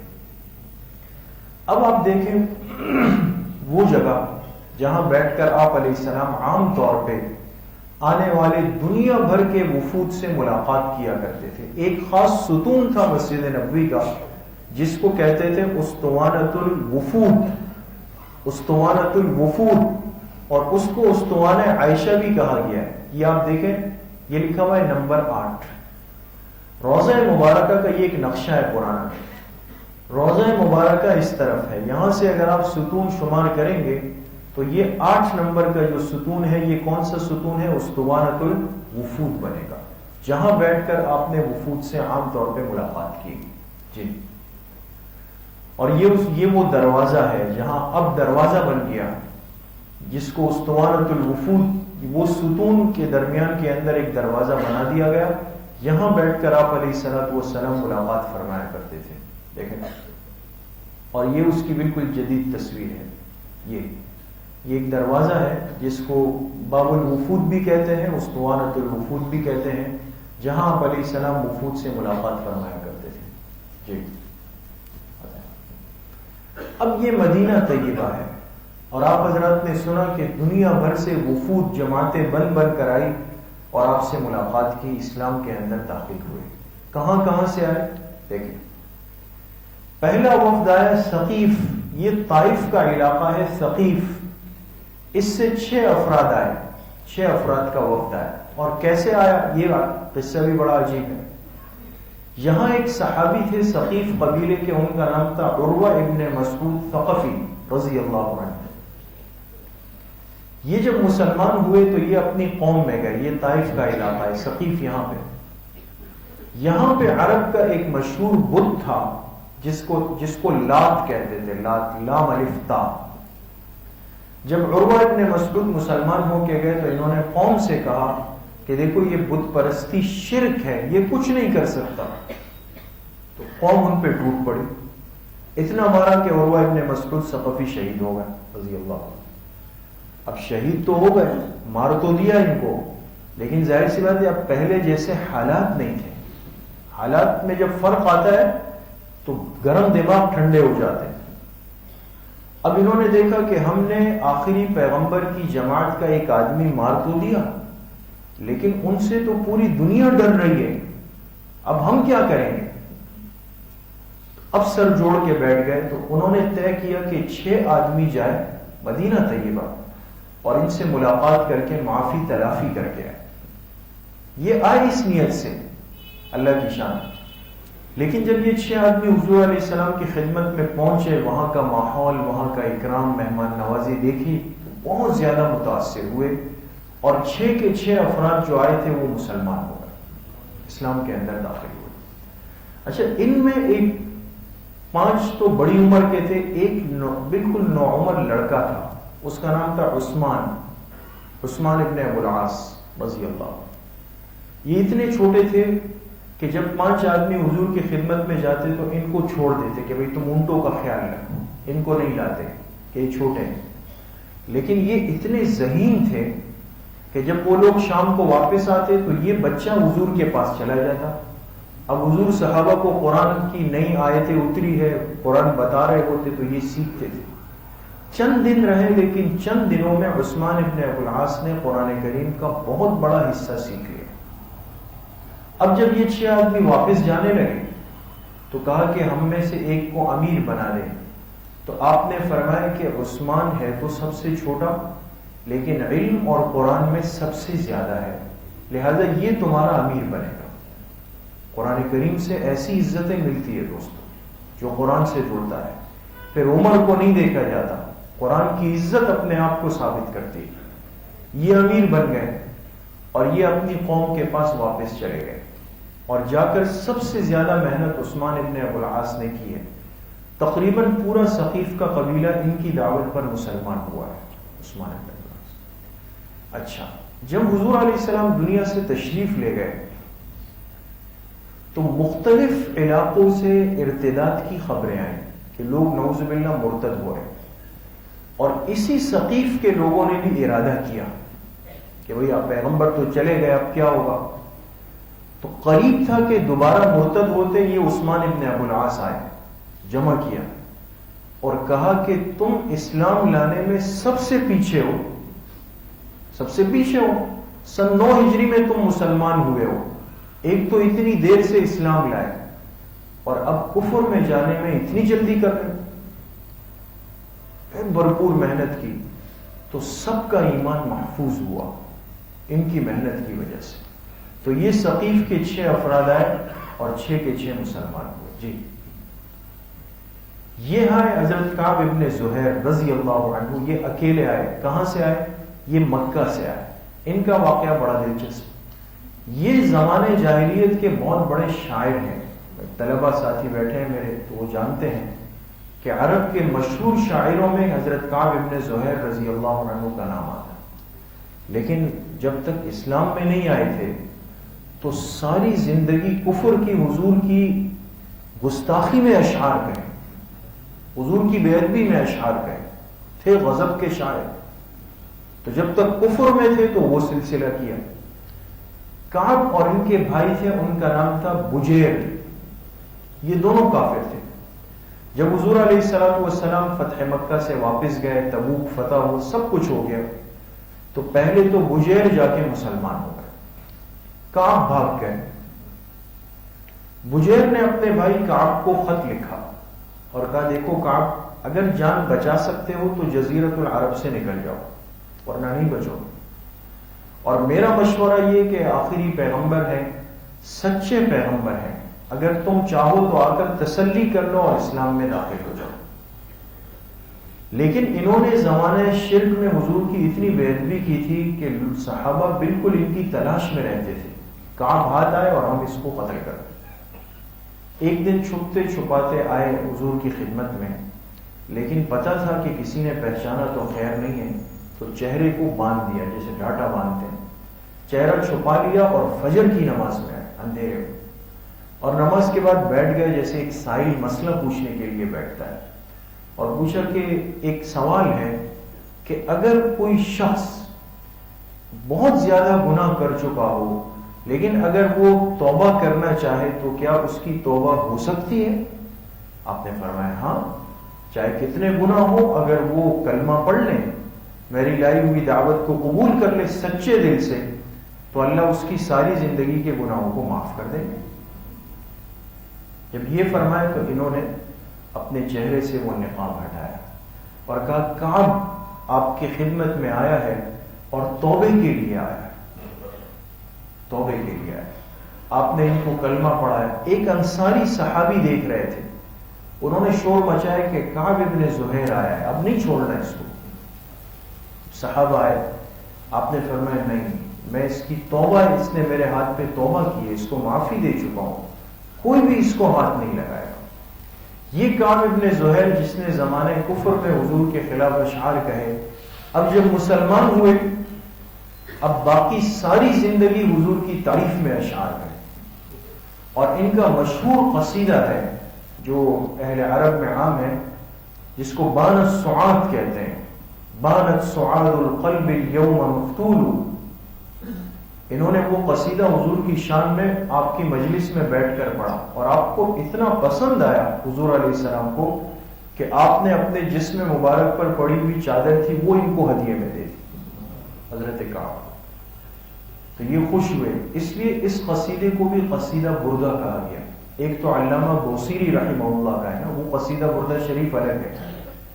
S2: اب آپ دیکھیں وہ جگہ جہاں بیٹھ کر آپ علیہ السلام عام طور پہ آنے والے دنیا بھر کے وفود سے ملاقات کیا کرتے تھے۔ ایک خاص ستون تھا مسجد نبوی کا جس کو کہتے تھے اسطوانۃ الوفود، اسطوانۃ الوفود، اور اس کو اسطوانہ عائشہ بھی کہا گیا ہے۔ یہ آپ دیکھیں، یہ لکھا ہوا ہے نمبر 8۔ روضہ مبارکہ کا یہ ایک نقشہ ہے پرانا۔ روضہ مبارکہ اس طرف ہے، یہاں سے اگر آپ ستون شمار کریں گے تو یہ 8 نمبر کا جو ستون ہے، یہ کون سا ستون ہے؟ اسطوانۃ الوفود بنے گا، جہاں بیٹھ کر آپ نے وفود سے عام طور پہ ملاقات کی جی۔ اور یہ وہ دروازہ ہے جہاں اب دروازہ بن گیا، جس کو اسطوانۃ الوفود، وہ ستون کے درمیان کے اندر ایک دروازہ بنا دیا گیا، یہاں بیٹھ کر آپ علیہ الصلوۃ والسلام ملاقات فرمایا کرتے تھے۔ دیکھیں، اور یہ اس کی بالکل جدید تصویر ہے۔ یہ ایک دروازہ ہے جس کو باب الوفود بھی کہتے ہیں، اسطوانۃ الوفود بھی کہتے ہیں، جہاں آپ علیہ السلام وفود سے ملاقات فرمایا کرتے تھے جی۔ اب یہ مدینہ طیبہ ہے، اور آپ حضرات نے سنا کہ دنیا بھر سے وفود جماعتیں بن بن کر آئی اور آپ سے ملاقات کی، اسلام کے اندر داخل ہوئے۔ کہاں کہاں سے آئے؟ دیکھیں، پہلا وفد آیا ثقیف، یہ طائف کا علاقہ ہے ثقیف، اس سے 6 افراد آئے، 6 افراد کا وفد آیا۔ اور کیسے آیا؟ یہ قصہ بھی بڑا عجیب ہے۔ یہاں ایک صحابی تھے ثقیف قبیلے کے، ان کا نام تھا عروہ ابن مسعود ثقفی رضی اللہ عنہ۔ یہ جب مسلمان ہوئے تو یہ اپنی قوم میں گئے، یہ طائف کا علاقہ ہے ثقیف، یہاں پہ عرب کا ایک مشہور بت تھا جس کو لات کہتے تھے، لات، لام الف تا۔ جب عروہ ابن مسعود مسلمان ہو کے گئے تو انہوں نے قوم سے کہا کہ دیکھو یہ بت پرستی شرک ہے، یہ کچھ نہیں کر سکتا۔ تو قوم ان پہ ٹوٹ پڑی، اتنا مارا کہ عروہ ابن مسعود ثقفی شہید ہو گئے رضی اللہ عنہ۔ اب شہید تو ہو گئے، مار تو دیا ان کو، لیکن ظاہر سی بات ہے اب پہلے جیسے حالات نہیں تھے۔ حالات میں جب فرق آتا ہے تو گرم دماغ ٹھنڈے ہو جاتے ہیں۔ اب انہوں نے دیکھا کہ ہم نے آخری پیغمبر کی جماعت کا ایک آدمی مار تو دیا، لیکن ان سے تو پوری دنیا ڈر رہی ہے، اب ہم کیا کریں گے؟ اب سر جوڑ کے بیٹھ گئے، تو انہوں نے طے کیا کہ 6 آدمی جائے مدینہ طیبہ اور ان سے ملاقات کر کے معافی تلافی کر کے آئے۔ یہ آئے اس نیت سے، اللہ کی شان۔ لیکن جب یہ 6 آدمی حضور علیہ السلام کی خدمت میں پہنچے، وہاں کا ماحول، وہاں کا اکرام، مہمان نوازی دیکھی تو بہت زیادہ متاثر ہوئے، اور 6 کے 6 افراد جو آئے تھے وہ مسلمان ہو گئے، اسلام کے اندر داخل ہوئے۔ اچھا، ان میں ایک 5 تو بڑی عمر کے تھے، ایک بالکل نوعمر لڑکا تھا، اس کا نام تھا عثمان ابن ابو العاص رضی اللہ عنہ۔ یہ اتنے چھوٹے تھے کہ جب 5 آدمی حضور کی خدمت میں جاتے تو ان کو چھوڑ دیتے کہ بھئی تم اونٹوں کا خیال رکھو، ان کو نہیں لاتے کہ یہ چھوٹے ہیں۔ لیکن یہ اتنے ذہین تھے کہ جب وہ لوگ شام کو واپس آتے تو یہ بچہ حضور کے پاس چلا جاتا۔ اب حضور صحابہ کو قرآن کی نئی آیتیں اتری ہے، قرآن بتا رہے ہوتے تو یہ سیکھتے تھے۔ چند دن رہے، لیکن چند دنوں میں عثمان ابن ابو العاص نے قرآن کریم کا بہت بڑا حصہ سیکھ لیا۔ اب جب یہ 6 آدمی واپس جانے لگے تو کہا کہ ہم میں سے ایک کو امیر بنا دیں، تو آپ نے فرمایا کہ عثمان ہے تو سب سے چھوٹا، لیکن علم اور قرآن میں سب سے زیادہ ہے، لہذا یہ تمہارا امیر بنے گا۔ قرآن کریم سے ایسی عزتیں ملتی ہے دوستو، جو قرآن سے جڑتا ہے۔ پھر عمر کو نہیں دیکھا جاتا، قرآن کی عزت اپنے آپ کو ثابت کرتی ہے۔ یہ امیر بن گئے اور یہ اپنی قوم کے پاس واپس چلے گئے، اور جا کر سب سے زیادہ محنت عثمان ابن ابو العاص نے کی ہے۔ تقریباً پورا ثقیف کا قبیلہ ان کی دعوت پر مسلمان ہوا ہے، عثمان بن عفان۔ اچھا، جب حضور علیہ السلام دنیا سے تشریف لے گئے تو مختلف علاقوں سے ارتداد کی خبریں آئیں کہ لوگ نعوذ باللہ مرتد ہو رہے ہیں، اور اسی ثقیف کے لوگوں نے بھی ارادہ کیا کہ بھئی آپ پیغمبر تو چلے گئے، اب کیا ہوگا؟ تو قریب تھا کہ دوبارہ مرتد ہوتے یہ عثمان ابن ابو العاص آئے، جمع کیا اور کہا کہ تم اسلام لانے میں سب سے پیچھے ہو، سب سے پیچھے ہو، سن 9 ہجری میں تم مسلمان ہوئے ہو، ایک تو اتنی دیر سے اسلام لائے اور اب کفر میں جانے میں اتنی جلدی کر رہے ہیں۔ بھرپور محنت کی تو سب کا ایمان محفوظ ہوا ان کی محنت کی وجہ سے۔ تو یہ ثقیف کے 6 افراد آئے اور 6 کے 6 مسلمان ہوئے۔ جی، یہ ہے حضرت کعب ابن زہیر رضی اللہ عنہ، یہ اکیلے آئے۔ کہاں سے آئے؟ یہ مکہ سے آئے۔ ان کا واقعہ بڑا دلچسپ، یہ زمانے جاہلیت کے بہت بڑے شاعر ہیں، طلبہ ساتھی بیٹھے ہیں میرے تو وہ جانتے ہیں کہ عرب کے مشہور شاعروں میں حضرت کعب ابن زہیر رضی اللہ عنہ کا نام آتا ہے، لیکن جب تک اسلام میں نہیں آئے تھے تو ساری زندگی کفر کی، حضور کی گستاخی میں اشعار کہے، حضور کی بے ادبی میں اشعار کہے، تھے غضب کے شاعر۔ تو جب تک کفر میں تھے تو وہ سلسلہ کیا۔ کعب اور ان کے بھائی تھے، ان کا نام تھا بجیر، یہ دونوں کافر تھے۔ جب حضور علیہ السلام فتح مکہ سے واپس گئے، تبوک فتح ہو، سب کچھ ہو گیا، تو پہلے تو بجیر جا کے مسلمان ہو گئے، کعب بھاگ گئے۔ بجیر نے اپنے بھائی کعب کو خط لکھا اور کہا دیکھو کعب، اگر جان بچا سکتے ہو تو جزیرت العرب سے نکل جاؤ، ورنہ نہیں بچو۔ اور میرا مشورہ یہ کہ آخری پیغمبر ہیں، سچے پیغمبر ہیں، اگر تم چاہو تو آ کر تسلی کر لو اور اسلام میں داخل ہو جاؤ۔ لیکن انہوں نے زمانہ شرک میں حضور کی اتنی بے ادبی کی تھی کہ صحابہ بالکل ان کی تلاش میں رہتے تھے، کعب ہاتھ آئے اور ہم اس کو قتل کر دیں۔ ایک دن چھپتے چھپاتے آئے حضور کی خدمت میں، لیکن پتہ تھا کہ کسی نے پہچانا تو خیر نہیں ہے، تو چہرے کو باندھ دیا جیسے ڈاٹا باندھتے ہیں، چہرہ چھپا لیا اور فجر کی نماز میں آئے اندھیرے میں، اور نماز کے بعد بیٹھ گئے جیسے ایک سائل مسئلہ پوچھنے کے لیے بیٹھتا ہے، اور پوچھا کہ ایک سوال ہے کہ اگر کوئی شخص بہت زیادہ گناہ کر چکا ہو لیکن اگر وہ توبہ کرنا چاہے تو کیا اس کی توبہ ہو سکتی ہے؟ آپ نے فرمایا ہاں، چاہے کتنے گناہ ہو، اگر وہ کلمہ پڑھ لیں، میری لائی ہوئی دعوت کو قبول کر لے سچے دل سے، تو اللہ اس کی ساری زندگی کے گناہوں کو معاف کر دیں گے۔ جب یہ فرمایا تو انہوں نے اپنے چہرے سے وہ نقاب ہٹایا اور کہا کعب آپ کی خدمت میں آیا ہے اور توبے کے لیے آیا ہے، توبے کے لیے آیا ہے۔ آپ نے ان کو کلمہ پڑھایا۔ ایک انصاری صحابی دیکھ رہے تھے، انہوں نے شور مچایا کہ کعب ابن زہیر آیا ہے، اب نہیں چھوڑنا اس کو۔ صحابہ آئے، آپ نے فرمایا نہیں، میں اس کی توبہ، اس نے میرے ہاتھ پہ توبہ کی ہے، اس کو معافی دے چکا ہوں، کوئی بھی اس کو ہاتھ نہیں لگائے گا۔ یہ کعب ابن زہیر جس نے زمانے کفر میں حضور کے خلاف اشعار کہے، اب جب مسلمان ہوئے اب باقی ساری زندگی حضور کی تعریف میں اشعار کہے، اور ان کا مشہور قصیدہ ہے جو اہل عرب میں عام ہے، جس کو بان السعاد کہتے ہیں، بانت سعاد القلب اليوم مفتول۔ انہوں نے وہ قصیدہ حضور کی شان میں آپ کی مجلس میں بیٹھ کر پڑھا اور آپ کو اتنا پسند آیا حضور علیہ السلام کو کہ آپ نے اپنے جسم مبارک پر پڑی ہوئی چادر تھی وہ ان کو ہدیے میں دے دی، حضرت کعب۔ تو یہ خوش ہوئے، اس لیے اس قصیدے کو بھی قصیدہ بردہ کہا گیا۔ ایک تو علامہ بوصیری رحمہ اللہ کا ہے نا، وہ قصیدہ بردہ شریف الگ ہے۔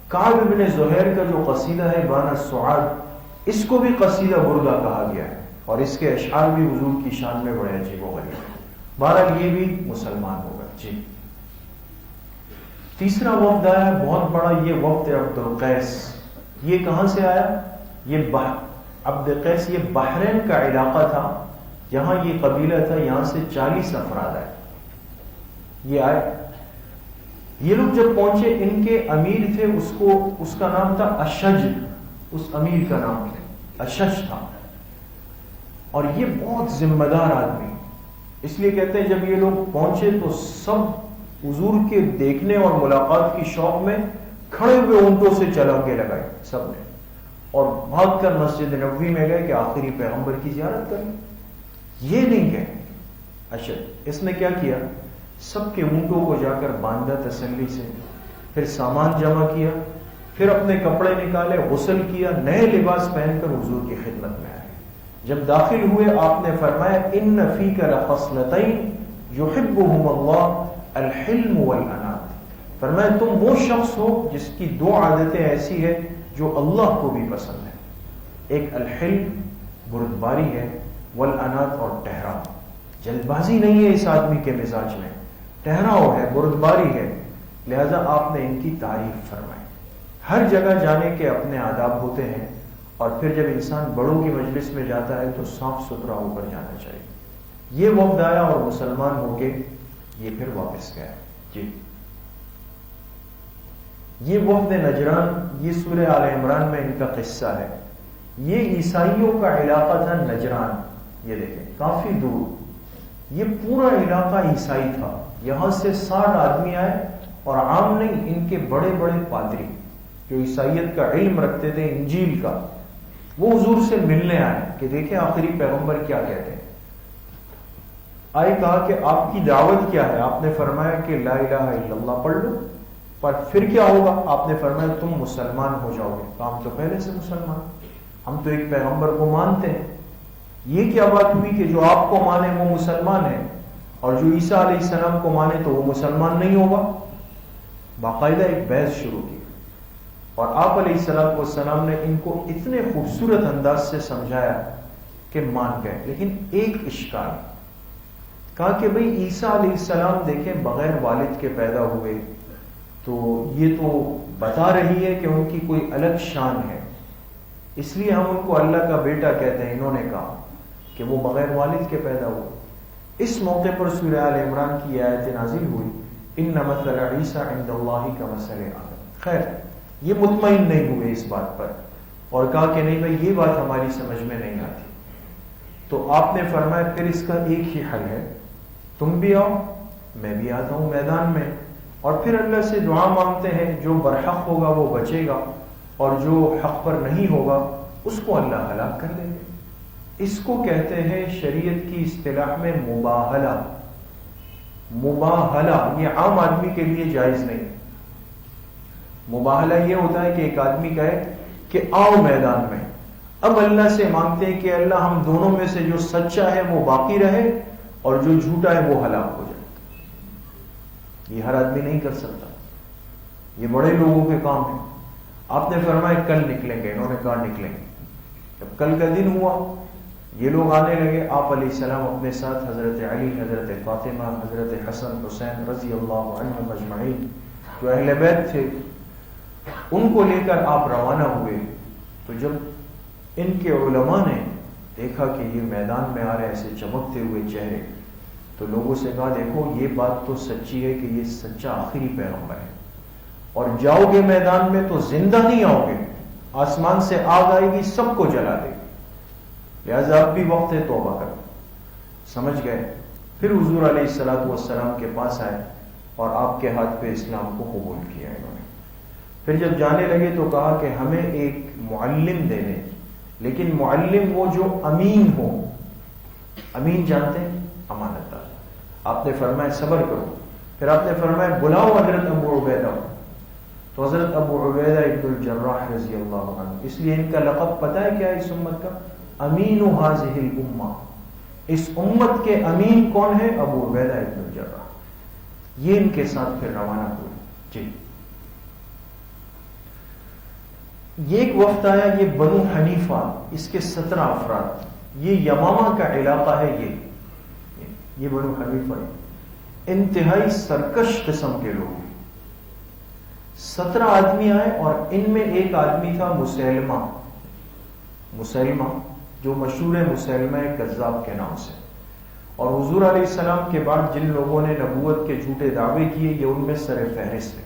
S2: کعب ابن زہیر کا جو قصیدہ ہے بان السعاد، اس کو بھی قصیدہ بردہ کہا گیا ہے، اور اس کے اشعار بھی حضور کی شان میں بڑے عجیب و غریب ہیں۔ بہرحال یہ بھی مسلمان ہوگا۔ جی، تیسرا وفد آیا بہت بڑا، یہ وفد عبد القیس۔ یہ کہاں سے آیا؟ یہ عبد القیس یہ بحرین کا علاقہ تھا، یہاں یہ قبیلہ تھا، یہاں سے 40 افراد آئے۔ یہ آئے، یہ لوگ جب پہنچے، ان کے امیر تھے، اس کا نام تھا اشج، اس امیر کا نام اشج تھا، اور یہ بہت ذمہ دار آدمی، اس لیے کہتے ہیں جب یہ لوگ پہنچے تو سب حضور کے دیکھنے اور ملاقات کی شوق میں کھڑے ہوئے اونٹوں سے چلانگے لگائے سب نے، اور بھاگ کر مسجد نبوی میں گئے کہ آخری پیغمبر کی زیارت کریں۔ یہ نہیں گئے اشد، اس نے کیا کیا، سب کے اونٹوں کو جا کر باندھا تسلی سے، پھر سامان جمع کیا، پھر اپنے کپڑے نکالے، غسل کیا، نئے لباس پہن کر حضور کی خدمت میں آئے۔ جب داخل ہوئے آپ نے فرمایا ان فیک لخصلتین یحبہم اللہ الحلم والانات، فرمایا تم وہ شخص ہو جس کی دو عادتیں ایسی ہے جو اللہ کو بھی پسند ہے، ایک الحلم بردباری ہے، والانات اور ٹہراؤ، جلد بازی نہیں ہے اس آدمی کے مزاج میں، ٹہراؤ ہے، بردباری ہے، لہذا آپ نے ان کی تعریف فرمائی۔ ہر جگہ جانے کے اپنے آداب ہوتے ہیں، اور پھر جب انسان بڑوں کی مجلس میں جاتا ہے تو صاف ستھرا ہو کر جانا چاہیے۔ یہ وفد آیا اور مسلمان ہو کے یہ پھر واپس گیا۔ جی یہ وفد نجران، یہ سورہ آل عمران میں ان کا قصہ ہے۔ یہ عیسائیوں کا علاقہ تھا نجران، یہ دیکھیں کافی دور، یہ پورا علاقہ عیسائی تھا، یہاں سے 60 آدمی آئے، اور عام نہیں، ان کے بڑے بڑے پادری جو عیسائیت کا علم رکھتے تھے، انجیل کا، وہ حضور سے ملنے آئے کہ دیکھیں آخری پیغمبر کیا کہتے ہیں۔ آئے کہا کہ آپ کی دعوت کیا ہے؟ آپ نے فرمایا کہ لا الہ الا اللہ پڑھ لو، پر پھر کیا ہوگا؟ آپ نے فرمایا تم مسلمان ہو جاؤ گے۔ کہا ہم تو پہلے سے مسلمان، ہم تو ایک پیغمبر کو مانتے ہیں۔ یہ کیا بات ہوئی کہ جو آپ کو مانے وہ مسلمان ہے، اور جو عیسیٰ علیہ السلام کو مانے تو وہ مسلمان نہیں ہوگا؟ باقاعدہ ایک بحث شروع کی، اور آپ علیہ السلام نے ان کو اتنے خوبصورت انداز سے سمجھایا کہ مان گئے۔ لیکن ایک اشکال، کہا کہ بھئی عیسیٰ علیہ السلام دیکھیں بغیر والد کے پیدا ہوئے، تو یہ تو بتا رہی ہے کہ ان کی کوئی الگ شان ہے، اس لیے ہم ان کو اللہ کا بیٹا کہتے ہیں۔ انہوں نے کہا کہ وہ بغیر والد کے پیدا ہوئے۔ اس موقع پر سورہ آل عمران کی آیت نازل ہوئی، ان مثل عیسیٰ عند اللہ کمثل آدم۔ خیر یہ مطمئن نہیں ہوئے اس بات پر، اور کہا کہ نہیں بھائی یہ بات ہماری سمجھ میں نہیں آتی۔ تو آپ نے فرمایا پھر اس کا ایک ہی حل ہے، تم بھی آؤ میں بھی آتا ہوں میدان میں، اور پھر اللہ سے دعا مانگتے ہیں، جو برحق ہوگا وہ بچے گا، اور جو حق پر نہیں ہوگا اس کو اللہ ہلاک کر دے گا۔ اس کو کہتے ہیں شریعت کی اصطلاح میں مباہلہ۔ مباہلہ یہ عام آدمی کے لیے جائز نہیں۔ مباہلہ یہ ہوتا ہے کہ ایک آدمی کہے کہ آؤ میدان میں، اب اللہ سے مانگتے ہیں کہ اللہ ہم دونوں میں سے جو سچا ہے وہ باقی رہے، اور جو جھوٹا ہے وہ ہلاک ہو جائے۔ یہ ہر آدمی نہیں کر سکتا، یہ بڑے لوگوں کے کام ہے۔ آپ نے فرمایا کل نکلیں گے، انہوں نے کہا نکلیں گے۔ جب کل کا دن ہوا، یہ لوگ آنے لگے، آپ علیہ السلام اپنے ساتھ حضرت علی، حضرت فاطمہ، حضرت حسن حسین رضی اللہ عنہم اجمعین جو اہل بیت تھے، ان کو لے کر آپ روانہ ہوئے۔ تو جب ان کے علماء نے دیکھا کہ یہ میدان میں آ رہے ایسے چمکتے ہوئے چہرے، تو لوگوں سے کہا دیکھو یہ بات تو سچی ہے کہ یہ سچا آخری پیغمبر ہے، اور جاؤ گے میدان میں تو زندہ نہیں آؤ گے، آسمان سے آگ آئے گی سب کو جلا دے گی، لہذا اب بھی وقت ہے توبہ کرو۔ سمجھ گئے؟ پھر حضور علیہ السلام کے پاس آئے اور آپ کے ہاتھ پہ اسلام کو قبول کیا انہوں نے۔ پھر جب جانے لگے تو کہا کہ ہمیں ایک معلم دے دیں، لیکن معلم وہ جو امین ہو۔ امین جانتے ہیں؟ امانت دار۔ آپ نے فرمایا صبر کرو۔ پھر آپ نے فرمایا بلاؤ حضرت ابو عبیدہ، تو حضرت ابو عبیدہ ابن الجراح رضی اللہ عنہ، اس لیے ان کا لقب پتہ ہے کیا اس امت کا؟ امین هذه الامہ۔ اس امت کے امین کون ہے؟ ابو عبیدہ ابن الجراح۔ یہ ان کے ساتھ پھر روانہ ہوئے۔ جی یہ ایک وقت آیا، یہ بنو حنیفہ، اس کے 17 افراد، یہ یمامہ کا علاقہ ہے، یہ بنو حنیفہ انتہائی سرکش قسم کے لوگ، 17 آدمی آئے، اور ان میں ایک آدمی تھا مسیلمہ جو مشہور ہے مسیلمہ کذاب کے نام سے، اور حضور علیہ السلام کے بعد جن لوگوں نے نبوت کے جھوٹے دعوے کیے یہ ان میں سر فہرست ہے.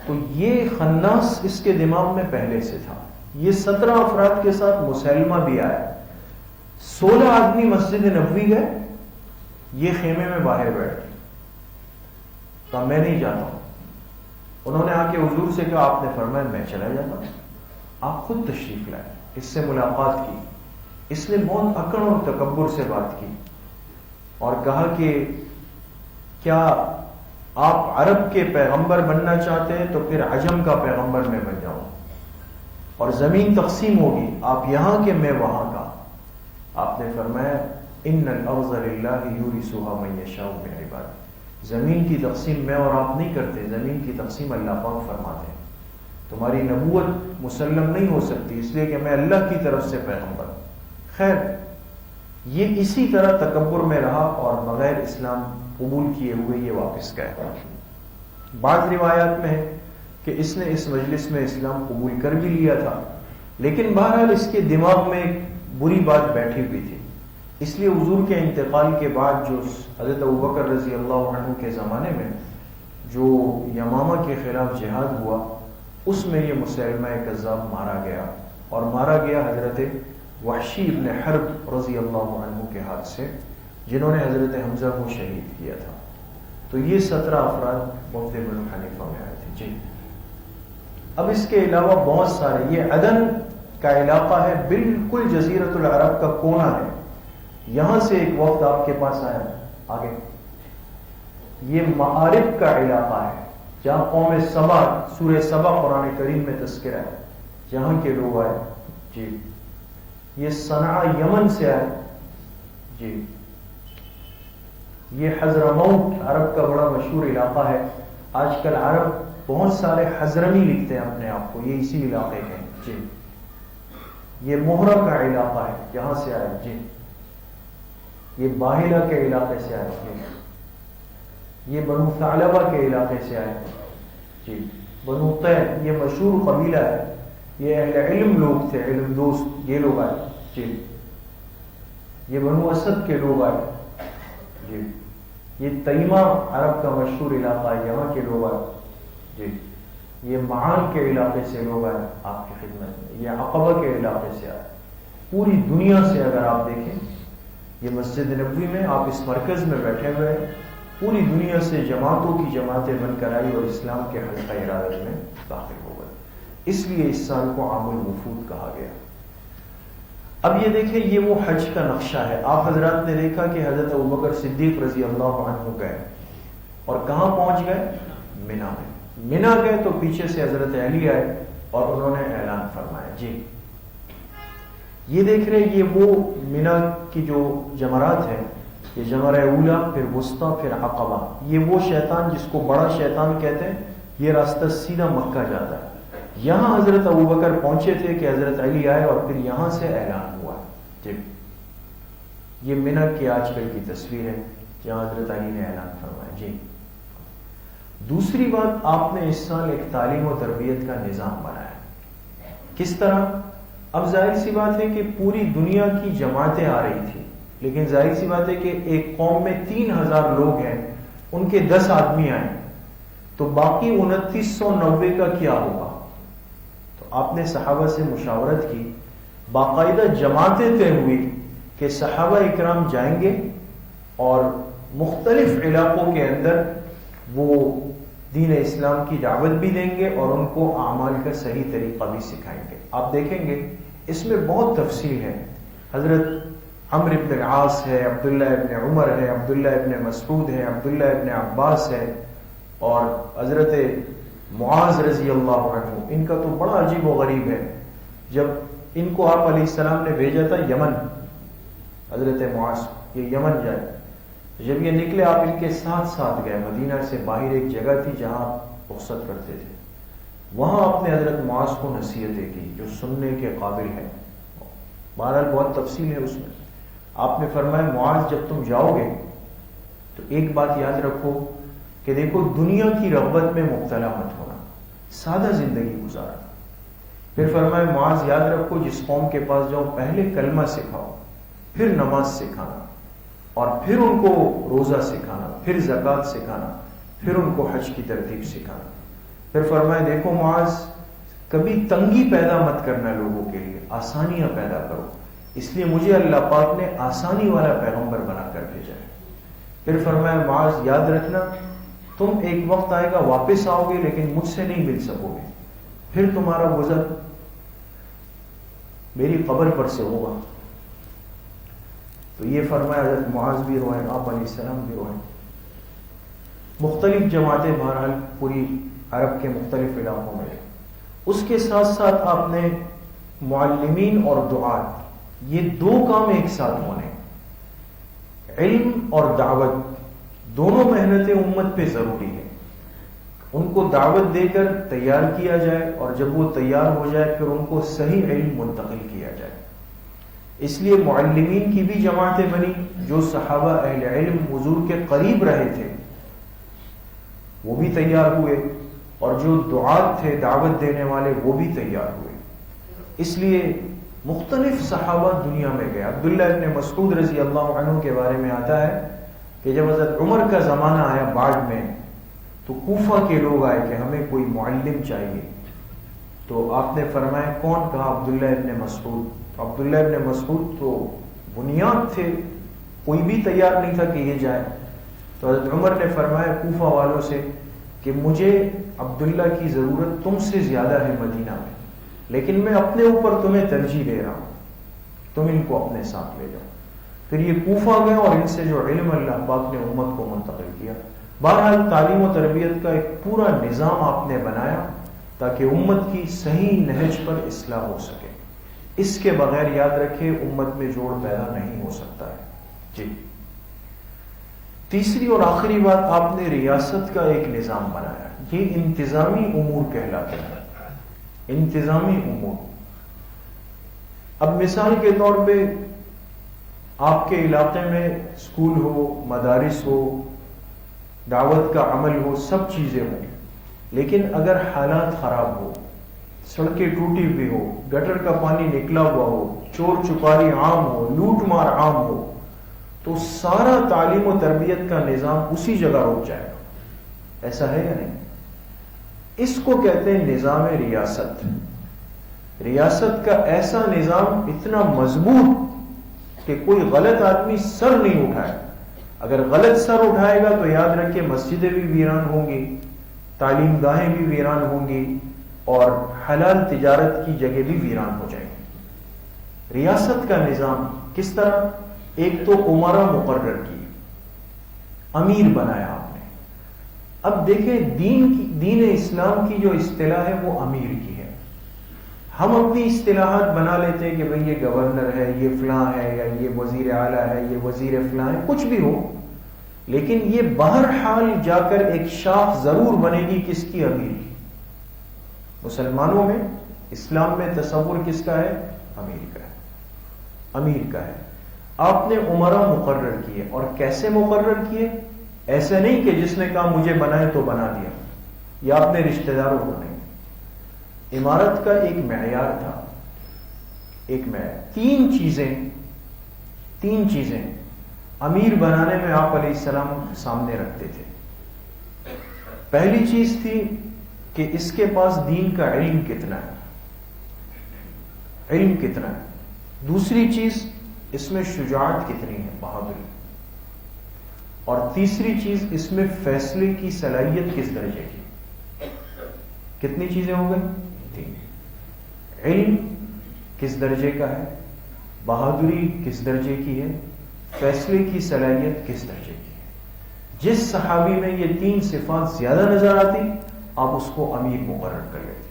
S2: تو یہ خناس اس کے دماغ میں پہلے سے تھا. یہ 17 افراد کے ساتھ مسلمہ بھی آیا. 16 آدمی مسجد نبوی گئے, یہ خیمے میں باہر بیٹھ گئے. کہا میں نہیں جاتا ہوں. انہوں نے آ کے حضور سے کہا, آپ نے فرمایا میں چلا جاتا ہوں. آپ خود تشریف لائے, اس سے ملاقات کی. اس نے بہت اکڑ اور تکبر سے بات کی اور کہا کہ کیا آپ عرب کے پیغمبر بننا چاہتے ہیں تو پھر عجم کا پیغمبر میں بن جاؤں, اور زمین تقسیم ہوگی, آپ یہاں کے میں وہاں کا. آپ نے فرمایا ان الارض للہ یورثها من یشاء من عباده. زمین کی تقسیم میں اور آپ نہیں کرتے, زمین کی تقسیم اللہ پاک فرماتے ہیں. تمہاری نبوت مسلم نہیں ہو سکتی اس لیے کہ میں اللہ کی طرف سے پیغمبر ہوں. خیر, یہ اسی طرح تکبر میں رہا اور بغیر اسلام قبول کیے ہوئے یہ واپس گیا. بعض روایات میں ہے کہ اس نے اس مجلس میں اسلام قبول کر بھی لیا تھا, لیکن بہرحال اس کے دماغ میں ایک بری بات بیٹھی ہوئی تھی. اس لیے حضور کے انتقال کے بعد جو حضرت ابوبکر رضی اللہ عنہ کے زمانے میں جو یمامہ کے خلاف جہاد ہوا, اس میں یہ مسلمہ کذاب مارا گیا, اور مارا گیا حضرت وحشی ابن حرب رضی اللہ عنہ کے ہاتھ سے, جنہوں نے حضرت حمزہ کو شہید کیا تھا. تو یہ 17 افراد وفد بنو حنیفہ میں آئے تھے. جی, اب اس کے علاوہ بہت سارے, یہ عدن کا علاقہ ہے, بالکل جزیرۃ العرب کا کونا ہے. یہاں سے ایک وفد آپ کے پاس آیا. آگے یہ معارب کا علاقہ ہے جہاں قوم سبا, سورہ سبا قرآن کریم میں تذکرہ ہے, جہاں کے لوگ آئے. جی, یہ صنعاء یمن سے آئے. جی, یہ حضرموت عرب کا بڑا مشہور علاقہ ہے. آج کل عرب بہت سارے حضرمی لکھتے ہیں اپنے آپ کو, یہ اسی علاقے کے ہیں. جی, یہ موہرا کا علاقہ ہے, یہاں سے آئے. جی, یہ باہلہ کے علاقے سے آئے. جی, یہ بنو ثعلبہ کے علاقے سے آئے. جی, بنو طیب یہ مشہور قبیلہ ہے, یہ اہل علم لوگ تھے, علم دوست, یہ لوگ آئے. جی, یہ بنو اسد کے لوگ آئے. جی, یہ تیمہ عرب کا مشہور علاقہ ہے, یہاں کے لوگ آئے. جی, یہ معان کے علاقے سے لوگ آئے آپ کی خدمت میں. یہ عقبہ کے علاقے سے آئے. پوری دنیا سے اگر آپ دیکھیں, یہ مسجد نبوی میں آپ اس مرکز میں بیٹھے ہوئے ہیں, پوری دنیا سے جماعتوں کی جماعتیں بن کر آئی اور اسلام کے حلقہ ارادت میں داخل ہو گئے. اس لیے اس سال کو عام الوفود کہا گیا. اب یہ دیکھیں, یہ وہ حج کا نقشہ ہے. آپ حضرات نے دیکھا کہ حضرت ابوبکر صدیق رضی اللہ عنہ گئے, اور کہاں پہنچ گئے؟ مینا میں. مینا گئے تو پیچھے سے حضرت علی آئے اور انہوں نے اعلان فرمایا. جی, یہ دیکھ رہے, یہ وہ مینا کی جو جمرات ہیں, یہ جمرہ اولا, پھر وسطیٰ, پھر عقبہ. یہ وہ شیطان جس کو بڑا شیطان کہتے ہیں, یہ راستہ سیدھا مکہ جاتا ہے. یہاں حضرت ابوبکر پہنچے تھے کہ حضرت علی آئے اور پھر یہاں سے اعلان ہوا. جی, یہ مینا کی آج کل کی تصویر ہے جہاں حضرت علی نے اعلان فرمایا. جی, دوسری بات, آپ نے اس سال ایک تعلیم و تربیت کا نظام بنایا. کس طرح؟ اب ظاہر سی بات ہے کہ پوری دنیا کی جماعتیں آ رہی تھی, لیکن ظاہر سی بات ہے کہ ایک قوم میں 3000 لوگ ہیں, ان کے 10 آدمی آئے تو باقی 2990 کا کیا ہوگا؟ تو آپ نے صحابہ سے مشاورت کی, باقاعدہ جماعتیں طے ہوئی کہ صحابہ اکرام جائیں گے اور مختلف علاقوں کے اندر وہ دین اسلام کی دعوت بھی دیں گے اور ان کو اعمال کا صحیح طریقہ بھی سکھائیں گے. آپ دیکھیں گے اس میں بہت تفصیل ہے. حضرت عمرو ابن العاص ہے, عبداللہ ابن عمر ہے, عبداللہ ابن مسعود ہے, عبداللہ ابن عباس ہے, اور حضرت معاذ رضی اللہ عنہ. ان کا تو بڑا عجیب و غریب ہے. جب ان کو آپ علیہ السلام نے بھیجا تھا یمن, حضرت معاذ یہ یمن جائے, جب یہ نکلے آپ ان کے ساتھ ساتھ گئے. مدینہ سے باہر ایک جگہ تھی جہاں آپ رخصت کرتے تھے, وہاں آپ نے حضرت معاذ کو نصیحتیں کی جو سننے کے قابل ہے. بہرحال بہت تفصیل ہے اس میں. آپ نے فرمایا معاذ جب تم جاؤ گے تو ایک بات یاد رکھو کہ دیکھو دنیا کی رغبت میں مبتلا مت ہونا, سادہ زندگی گزارنا. پھر فرمایا معاذ یاد رکھو جس قوم کے پاس جاؤ پہلے کلمہ سکھاؤ, پھر نماز سکھانا, اور پھر ان کو روزہ سکھانا، پھر زکوٰۃ سکھانا، پھر ان کو حج کی ترتیب سکھانا. پھر فرمایا دیکھو معاذ، کبھی تنگی پیدا مت کرنا لوگوں کے لیے، آسانیاں پیدا کرو. اس لیے مجھے اللہ پاک نے آسانی والا پیغمبر بنا کر بھیجا ہے. پھر فرمایا معاذ یاد رکھنا، تم ایک وقت آئے گا واپس آؤ گے لیکن مجھ سے نہیں مل سکو گے، پھر تمہارا گزر میری قبر پر سے ہوگا. تو یہ فرمایا حضرت معاذ بھی روئے، آپ علیہ السلام بھی روئے. مختلف جماعتیں بہرحال پوری عرب کے مختلف علاقوں میں. اس کے ساتھ ساتھ آپ نے معلمین اور دعات، یہ دو کام ایک ساتھ ہونے، علم اور دعوت، دونوں محنتیں امت پہ ضروری ہے. ان کو دعوت دے کر تیار کیا جائے اور جب وہ تیار ہو جائے پھر ان کو صحیح علم منتقل کیا جائے. اس لیے معلمین کی بھی جماعتیں بنی، جو صحابہ اہل علم حضور کے قریب رہے تھے وہ بھی تیار ہوئے، اور جو دعات تھے دعوت دینے والے وہ بھی تیار ہوئے. اس لیے مختلف صحابہ دنیا میں گئے. عبداللہ ابن مسعود رضی اللہ عنہ کے بارے میں آتا ہے کہ جب حضرت عمر کا زمانہ آیا بعد میں، تو کوفہ کے لوگ آئے کہ ہمیں کوئی معلم چاہیے. تو آپ نے فرمایا کون؟ کہا عبداللہ ابن مسعود. عبداللہ ابن مسعود تو بنیاد تھے، کوئی بھی تیار نہیں تھا کہ یہ جائے. تو حضرت عمر نے فرمایا کوفہ والوں سے کہ مجھے عبداللہ کی ضرورت تم سے زیادہ ہے مدینہ میں، لیکن میں اپنے اوپر تمہیں ترجیح دے رہا ہوں، تم ان کو اپنے ساتھ لے جاؤ. پھر یہ کوفہ گئے اور ان سے جو علم اللہ پاک نے امت کو منتقل کیا. بہرحال تعلیم و تربیت کا ایک پورا نظام آپ نے بنایا تاکہ امت کی صحیح نہج پر اصلاح ہو سکے. اس کے بغیر یاد رکھے امت میں جوڑ پیدا نہیں ہو سکتا ہے. جی، تیسری اور آخری بات، آپ نے ریاست کا ایک نظام بنایا. یہ انتظامی امور کہلاتے ہیں. انتظامی امور. اب مثال کے طور پہ آپ کے علاقے میں اسکول ہو، مدارس ہو، دعوت کا عمل ہو، سب چیزیں ہوں، لیکن اگر حالات خراب ہو، سڑکیں ٹوٹی ہوئی ہو، گٹر کا پانی نکلا ہوا ہو، چور چکاری عام ہو، لوٹ مار عام ہو، تو سارا تعلیم و تربیت کا نظام اسی جگہ رک جائے گا. ایسا ہے یا نہیں؟ اس کو کہتے ہیں نظام ریاست. ریاست کا ایسا نظام اتنا مضبوط کہ کوئی غلط آدمی سر نہیں اٹھائے. اگر غلط سر اٹھائے گا تو یاد رکھیں مسجدیں بھی ویران ہوں گی، تعلیم گاہیں بھی ویران ہوں گی، اور حلال تجارت کی جگہ بھی ویران ہو جائیں گی. ریاست کا نظام کس طرح؟ ایک تو امرا مقرر کی، امیر بنایا آپ نے. اب دیکھیں دین اسلام کی جو اصطلاح ہے وہ امیر کی ہے. ہم اپنی اصطلاحات بنا لیتے ہیں کہ بھئی یہ گورنر ہے، یہ فلاں ہے، یا یہ وزیر اعلیٰ ہے، یہ وزیر فلاں ہے، کچھ بھی ہو، لیکن یہ بہرحال جا کر ایک شاخ ضرور بنے گی کس کی؟ امیر کی. مسلمانوں میں، اسلام میں تصور کس کا ہے؟ امیر کا ہے. امیر کا ہے. آپ نے عمرہ مقرر کیے، اور کیسے مقرر کیے؟ ایسے نہیں کہ جس نے کہا مجھے بنائے تو بنا دیا، یا آپ نے رشتہ داروں کو نہیں. عمارت کا ایک معیار تھا، ایک معیار. تین چیزیں امیر بنانے میں آپ علیہ السلام سامنے رکھتے تھے. پہلی چیز تھی کہ اس کے پاس دین کا علم کتنا ہے، علم کتنا ہے. دوسری چیز، اس میں شجاعت کتنی ہے، بہادری. اور تیسری چیز، اس میں فیصلے کی صلاحیت کس درجے کی. کتنی چیزیں ہو گئی؟ تین. علم کس درجے کا ہے، بہادری کس درجے کی ہے، فیصلے کی صلاحیت کس درجے کی ہے. جس صحابی میں یہ تین صفات زیادہ نظر آتی آپ اس کو امیر مقرر کر لیتے.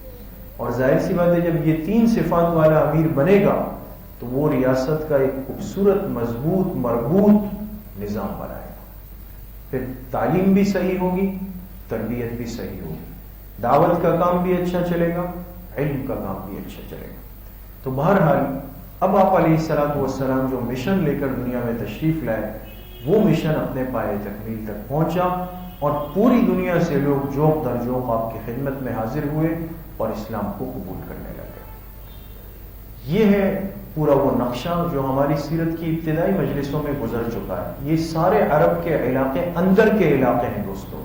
S2: اور ظاہر سی بات ہے جب یہ تین صفات والا امیر بنے گا تو وہ ریاست کا ایک خوبصورت مضبوط مربوط نظام بنائے گا. پھر تعلیم بھی صحیح ہوگی، تربیت بھی صحیح ہوگی، دعوت کا کام بھی اچھا چلے گا، علم کا کام بھی اچھا چلے گا. تو بہرحال اب آپ علیہ الصلوۃ والسلام جو مشن لے کر دنیا میں تشریف لائے، وہ مشن اپنے پائے تکمیل تک پہنچا، اور پوری دنیا سے لوگ جوق در جوق آپ کی خدمت میں حاضر ہوئے اور اسلام کو قبول کرنے لگے. یہ ہے پورا وہ نقشہ جو ہماری سیرت کی ابتدائی مجلسوں میں گزر چکا ہے. یہ سارے عرب کے علاقے اندر کے علاقے ہیں دوستو،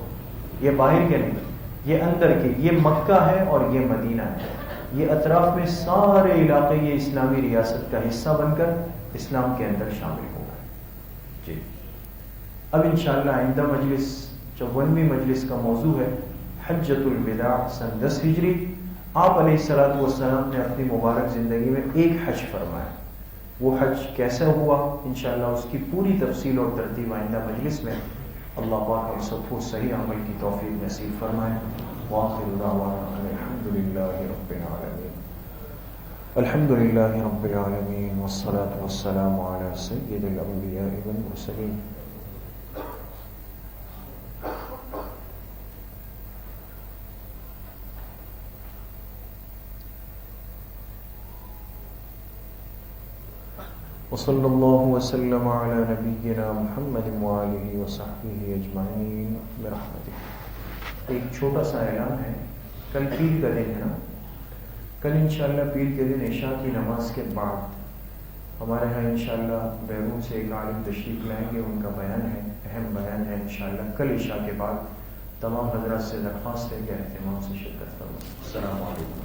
S2: یہ باہر کے نہیں، یہ اندر کے. یہ مکہ ہے اور یہ مدینہ ہے. یہ اطراف میں سارے علاقے یہ اسلامی ریاست کا حصہ بن کر اسلام کے اندر شامل ہو گئے. جی اب انشاءاللہ آئندہ مجلس 54ویں مجلس کا موضوع ہے حجۃ الوداع سن 10 ہجری. آپ علیہ الصلوۃ والسلام نے اپنی مبارک زندگی میں ایک حج فرمایا. وہ حج کیسا ہوا انشاءاللہ اس کی پوری تفصیل اور ترتیب آئندہ مجلس میں. اللہ پاک ہم سب کو صحیح عمل کی توفیق نصیب فرمائے. وآخر دعوانا الحمد للہ رب العالمین. الحمد للہ رب العالمین والصلاة والسلام علی سید الانبیاء والمرسلین. وصلی اللہ وسلم علی نبینا محمد وآلہ وصحبہ اجمعین برحمتہ. ایک چھوٹا سا اعلان ہے، کل پیر کا دن ہے نا. کل انشاءاللہ پیر کے دن عشاء کی نماز کے بعد ہمارے ہاں انشاءاللہ بیرون سے ایک عالم تشریف لائیں گے. ان کا بیان ہے، اہم بیان ہے انشاءاللہ کل عشاء کے بعد. تمام حضرات سے درخواست ہے کہ اہتمام سے شرکت کریں. السلام علیکم.